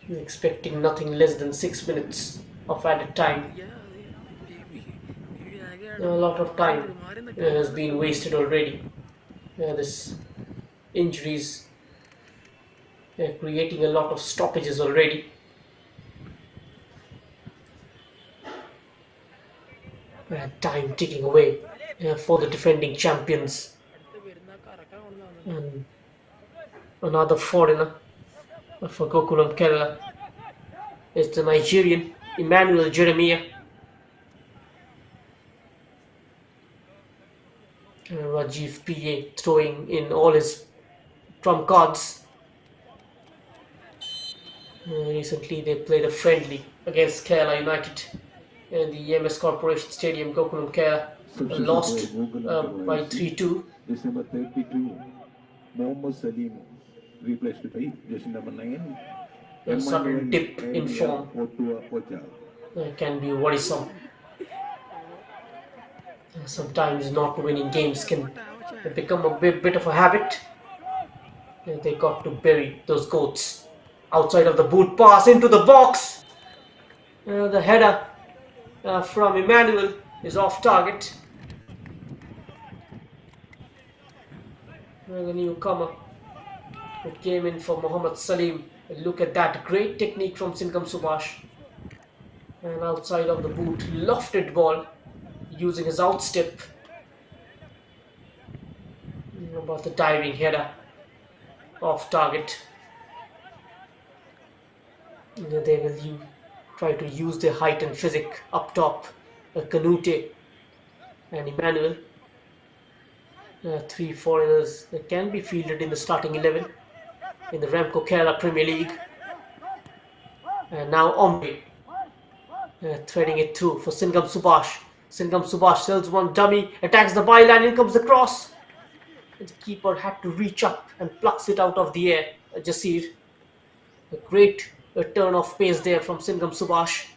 Expecting nothing less than 6 minutes of added time. A lot of time has been wasted already. This injuries creating a lot of stoppages already. Time ticking away for the defending champions. And another foreigner for Gokulam Kerala is the Nigerian Emmanuel Jeremiah. Rajiv PA throwing in all his trump cards. Recently they played a friendly against Kerala United in the MS Corporation Stadium. Gokulam Kerala lost by 3-2. Jersey number 32, Mohammad Salim, replaced by jersey number 9. A sudden dip in form can be worrisome. Sometimes not winning games can become a bit of a habit. They got to bury those goats outside of the boot, pass into the box. The header from Emmanuel is off target. The newcomer who came in for Mohammad Salim. Look at that great technique from Singham Subhash. And outside of the boot, lofted ball using his outstep. About the diving header off target. They will try to use their height and physique up top. Kanute and Emmanuel. Three foreigners can be fielded in the starting 11 in the Ramco Kerala Premier League. And now Omri threading it through for Singam Subhash. Singam Subhash sells one dummy, attacks the byline, in comes the cross. And the keeper had to reach up and plucks it out of the air. Jasir, a great turn of pace there from Singam Subhash.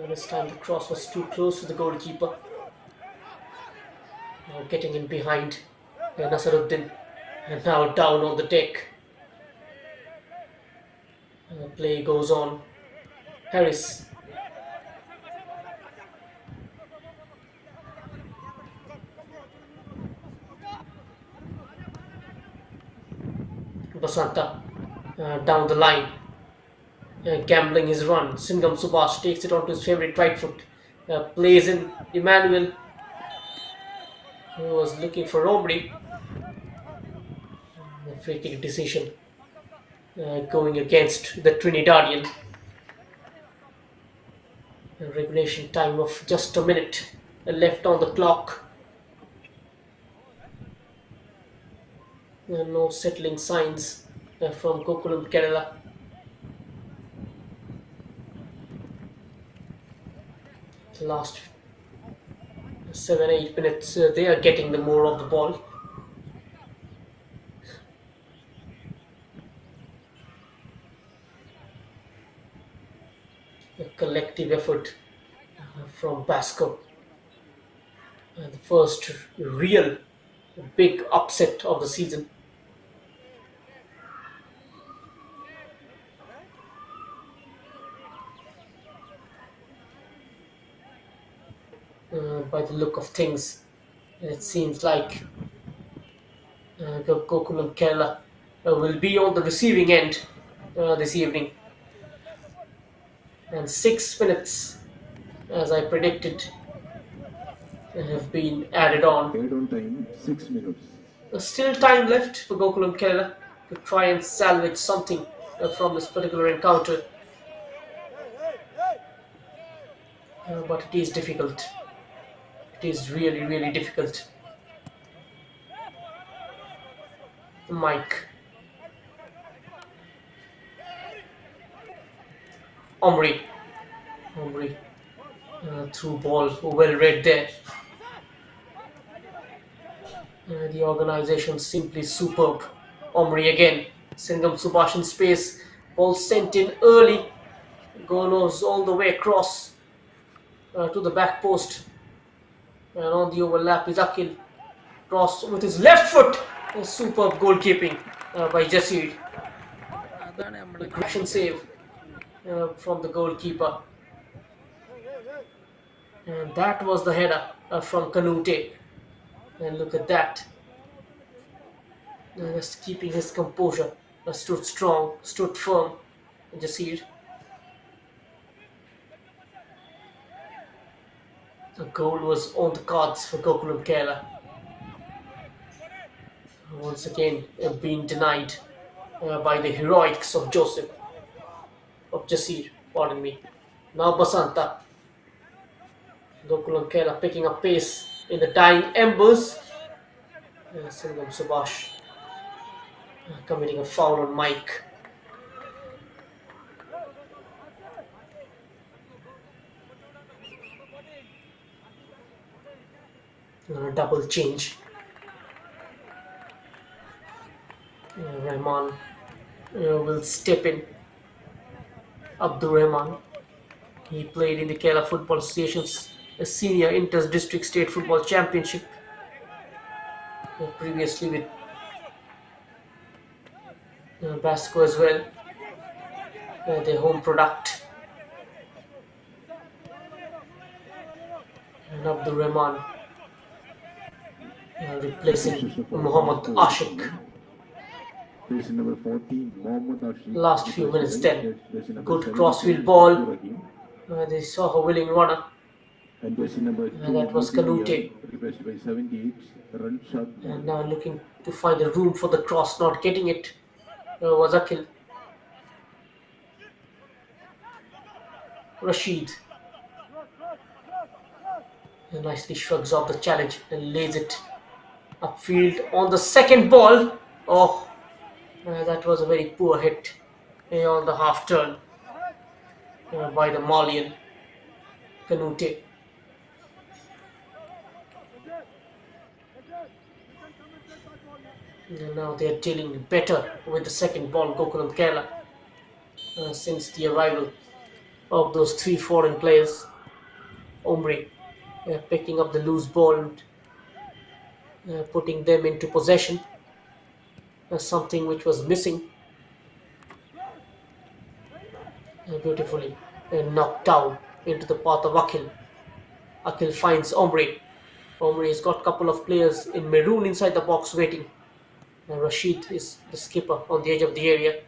This time the cross was too close to the goalkeeper. Now getting in behind Nasaruddin. And now down on the deck. Play goes on. Harris. Basanta down the line. Gambling his run. Singam Subhash takes it onto his favourite right foot. Plays in Emmanuel, who was looking for Romri. A free kick decision going against the Trinidadian. A regulation time of just a minute left on the clock. No settling signs from Gokulam Kerala. The last 7-8 minutes, they are getting the more of the ball. A collective effort from Basco. The first real big upset of the season. By the look of things, it seems like Gokulam Kerala will be on the receiving end this evening. And 6 minutes, as I predicted, have been added on. Add on time 6 minutes. There's still time left for Gokulam Kerala to try and salvage something from this particular encounter. But it is difficult. It is really, really difficult. Mike. Omri. Through ball, well read there. The organisation simply superb. Omri again. Singam Subhash in space. Ball sent in early. Gonos all the way across to the back post. And on the overlap is Akil. Cross with his left foot. A superb goalkeeping by Jasir. Aggression save from the goalkeeper. And that was the header from Kanute. And look at that. Just keeping his composure. Stood strong, stood firm. Jasir. The goal was on the cards for Gokulam Kerala. Once again, being denied by the heroics of Jasir, pardon me. Now Basanta. Gokulam Kerala picking up pace in the dying embers. Singam Subhash committing a foul on Mike. Double change. Rahman will step in. Abdur Rahman. He played in the Kerala Football Association's Senior Inter-District State Football Championship. Previously with Basco as well. Their home product. And Abdur Rahman replacing Muhammad Ashik. Number 14, Mohammad Ashik. Last few minutes then. Good crossfield ball. They saw a willing runner. And that was Kanute. Replaced by 78, run shot. And now looking to find a room for the cross, not getting it. Was Akil. Rashid. nicely shrugs off the challenge and lays it upfield on the second ball. Oh, that was a very poor hit on the half turn by the Malian Canute. And now they are dealing better with the second ball, Gokulam Kerala, since the arrival of those three foreign players. Omri picking up the loose ball and putting them into possession, something which was missing beautifully, knocked down into the path of Akhil. Akhil finds Omri. Omri has got a couple of players in maroon inside the box waiting. Rashid is the skipper on the edge of the area.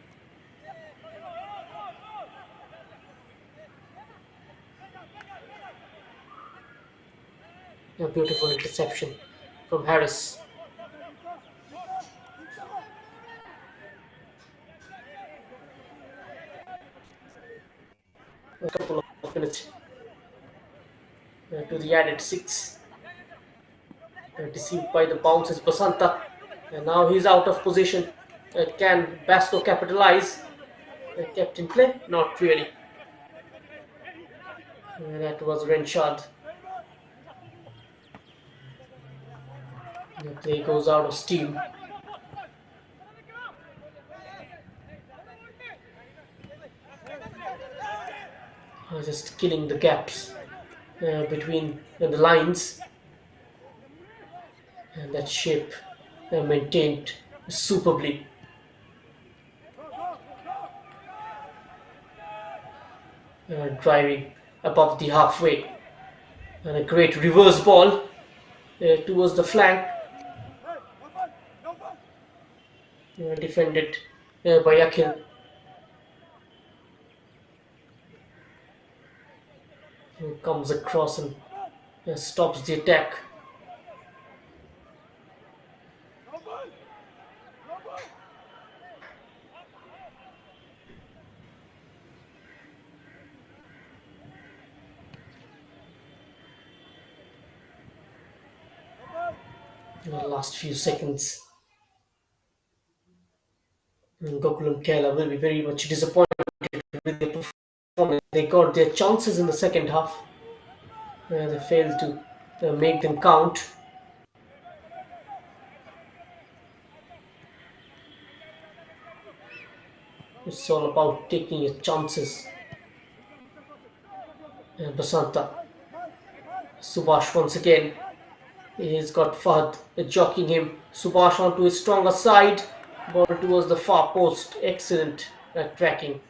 A beautiful interception from Harris. A couple of minutes to the added six. Deceived by the bounces Basanta. And now he's out of position. Can Basco capitalize? Kept in play? Not really. That was Renshad. The play goes out of steam. Just killing the gaps between the lines. And that shape maintained superbly. Driving above the halfway. And a great reverse ball towards the flank. Defended by Akhil. Who comes across and stops the attack. In the last few seconds, Gokulam Kerala will be very much disappointed with their performance. They got their chances in the second half. They failed to make them count. It's all about taking your chances. Basanta. Subhash once again. He's got Fahad jockeying him. Subhash onto his stronger side. Ball towards the far post. Excellent tracking.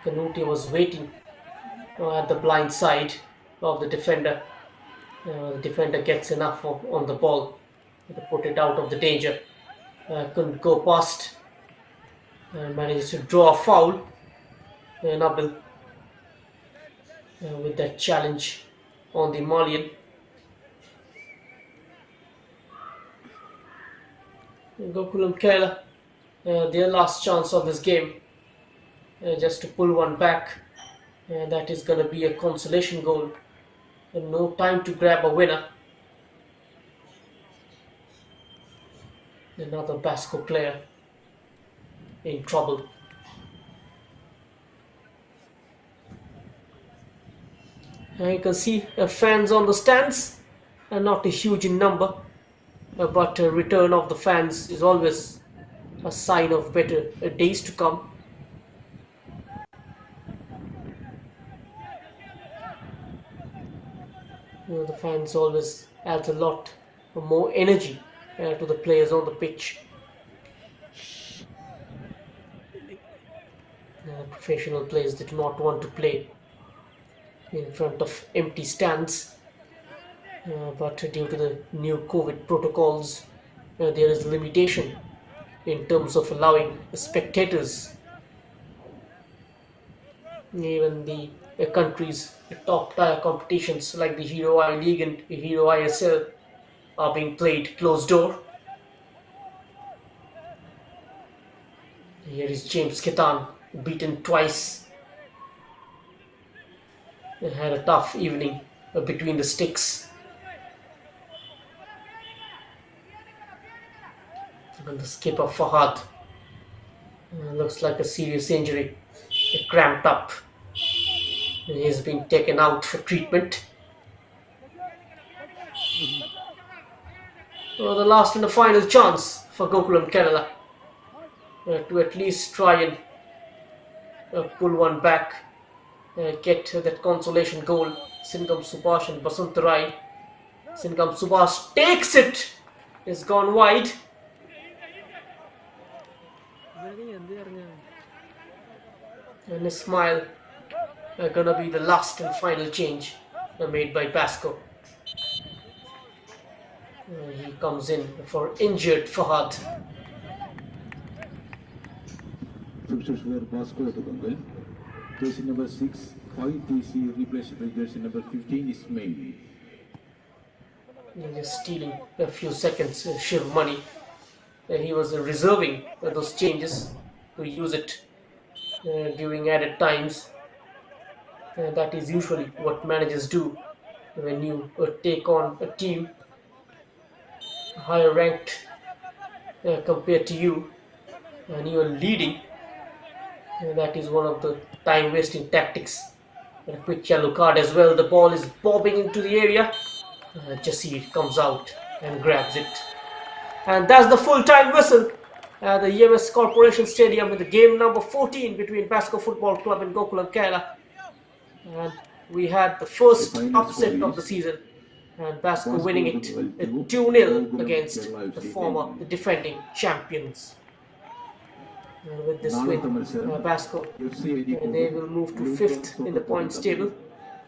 Canute was waiting at the blind side of the defender. The defender gets enough on the ball to put it out of the danger. Couldn't go past. Manages to draw a foul. Nabil with that challenge on the Malian. Gokulam Kerala, their last chance of this game, just to pull one back. That is going to be a consolation goal. And no time to grab a winner. Another Basco player in trouble. You can see fans on the stands, not a huge in number, but a return of the fans is always a sign of better days to come. The fans always adds a lot more energy to the players on the pitch. Professional players that do not want to play in front of empty stands, but due to the new COVID protocols, there is limitation in terms of allowing spectators. Even the countries' top tier competitions like the Hero I League and the Hero ISL are being played closed door. Here is James Ketan, beaten twice. had a tough evening between the sticks. And the skipper Fahad looks like a serious injury. Cramped up. He's been taken out for treatment. The last and the final chance for Gokulam Kerala to at least try and pull one back, get that consolation goal. Singam Subhash and Basantarai. Singam Subhash takes it. It's gone wide. And a smile gonna be the last and final change made by Basco. He comes in for injured Fahad. Substitute Basco Gokulam. Jersey number 6, 5TC replaced by jersey number 15 Ismail. Just stealing a few seconds, Shiv money. He was reserving those changes to use it during added times. That is usually what managers do when you take on a team higher ranked compared to you and you are leading. That is one of the time wasting tactics. And a quick yellow card as well. The ball is bobbing into the area. Jasir comes out and grabs it. And that's the full time whistle at the EMS Corporation Stadium in the game number 14 between Basco Football Club and Gokulam Kerala. And we had the first upset of the season, and Basco winning it 2-0 against the defending champions. And with this win, Basco they will move to 5th in the points table,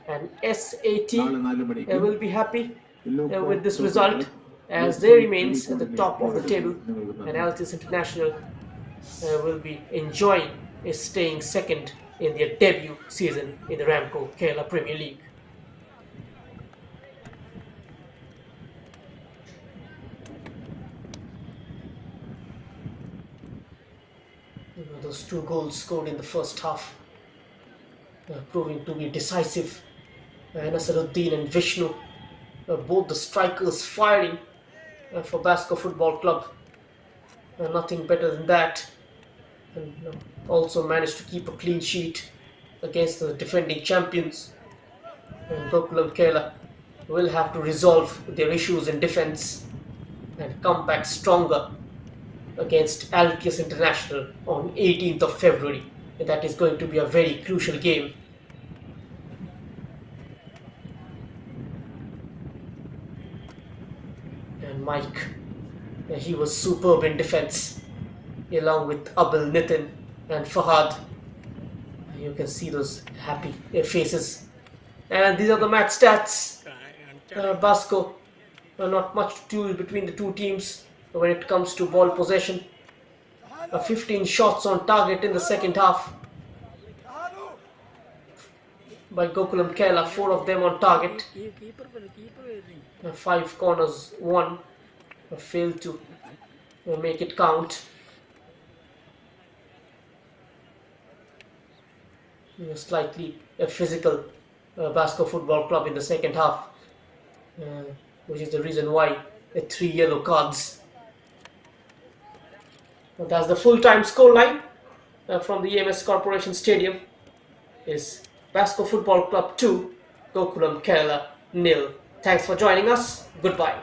and SAT will be happy with this result as they remains at the top of the table, and Altis International will be enjoying staying second in their debut season in the Ramco Kerala Premier League. Those 2 goals scored in the first half proving to be decisive. Nasaruddin and Vishnu, both the strikers firing for Basco Football Club. Nothing better than that. And also managed to keep a clean sheet against the defending champions. And Gokulam Kerala will have to resolve their issues in defense and come back stronger against Altis International on 18th of February. And that is going to be a very crucial game. And Mike, he was superb in defense, along with Abel, Nitin and Fahad. You can see those happy faces. And these are the match stats. Basco, not much to do between the two teams when it comes to ball possession. 15 shots on target in the second half by Gokulam Kerala, 4 of them on target. 5 corners, 1 failed to make it count. Slightly physical Basco Football Club in the second half, which is the reason why 3 yellow cards. That's the full-time scoreline from the EMS Corporation Stadium. Is Basco Football Club 2, Gokulam Kerala 0. Thanks for joining us. Goodbye.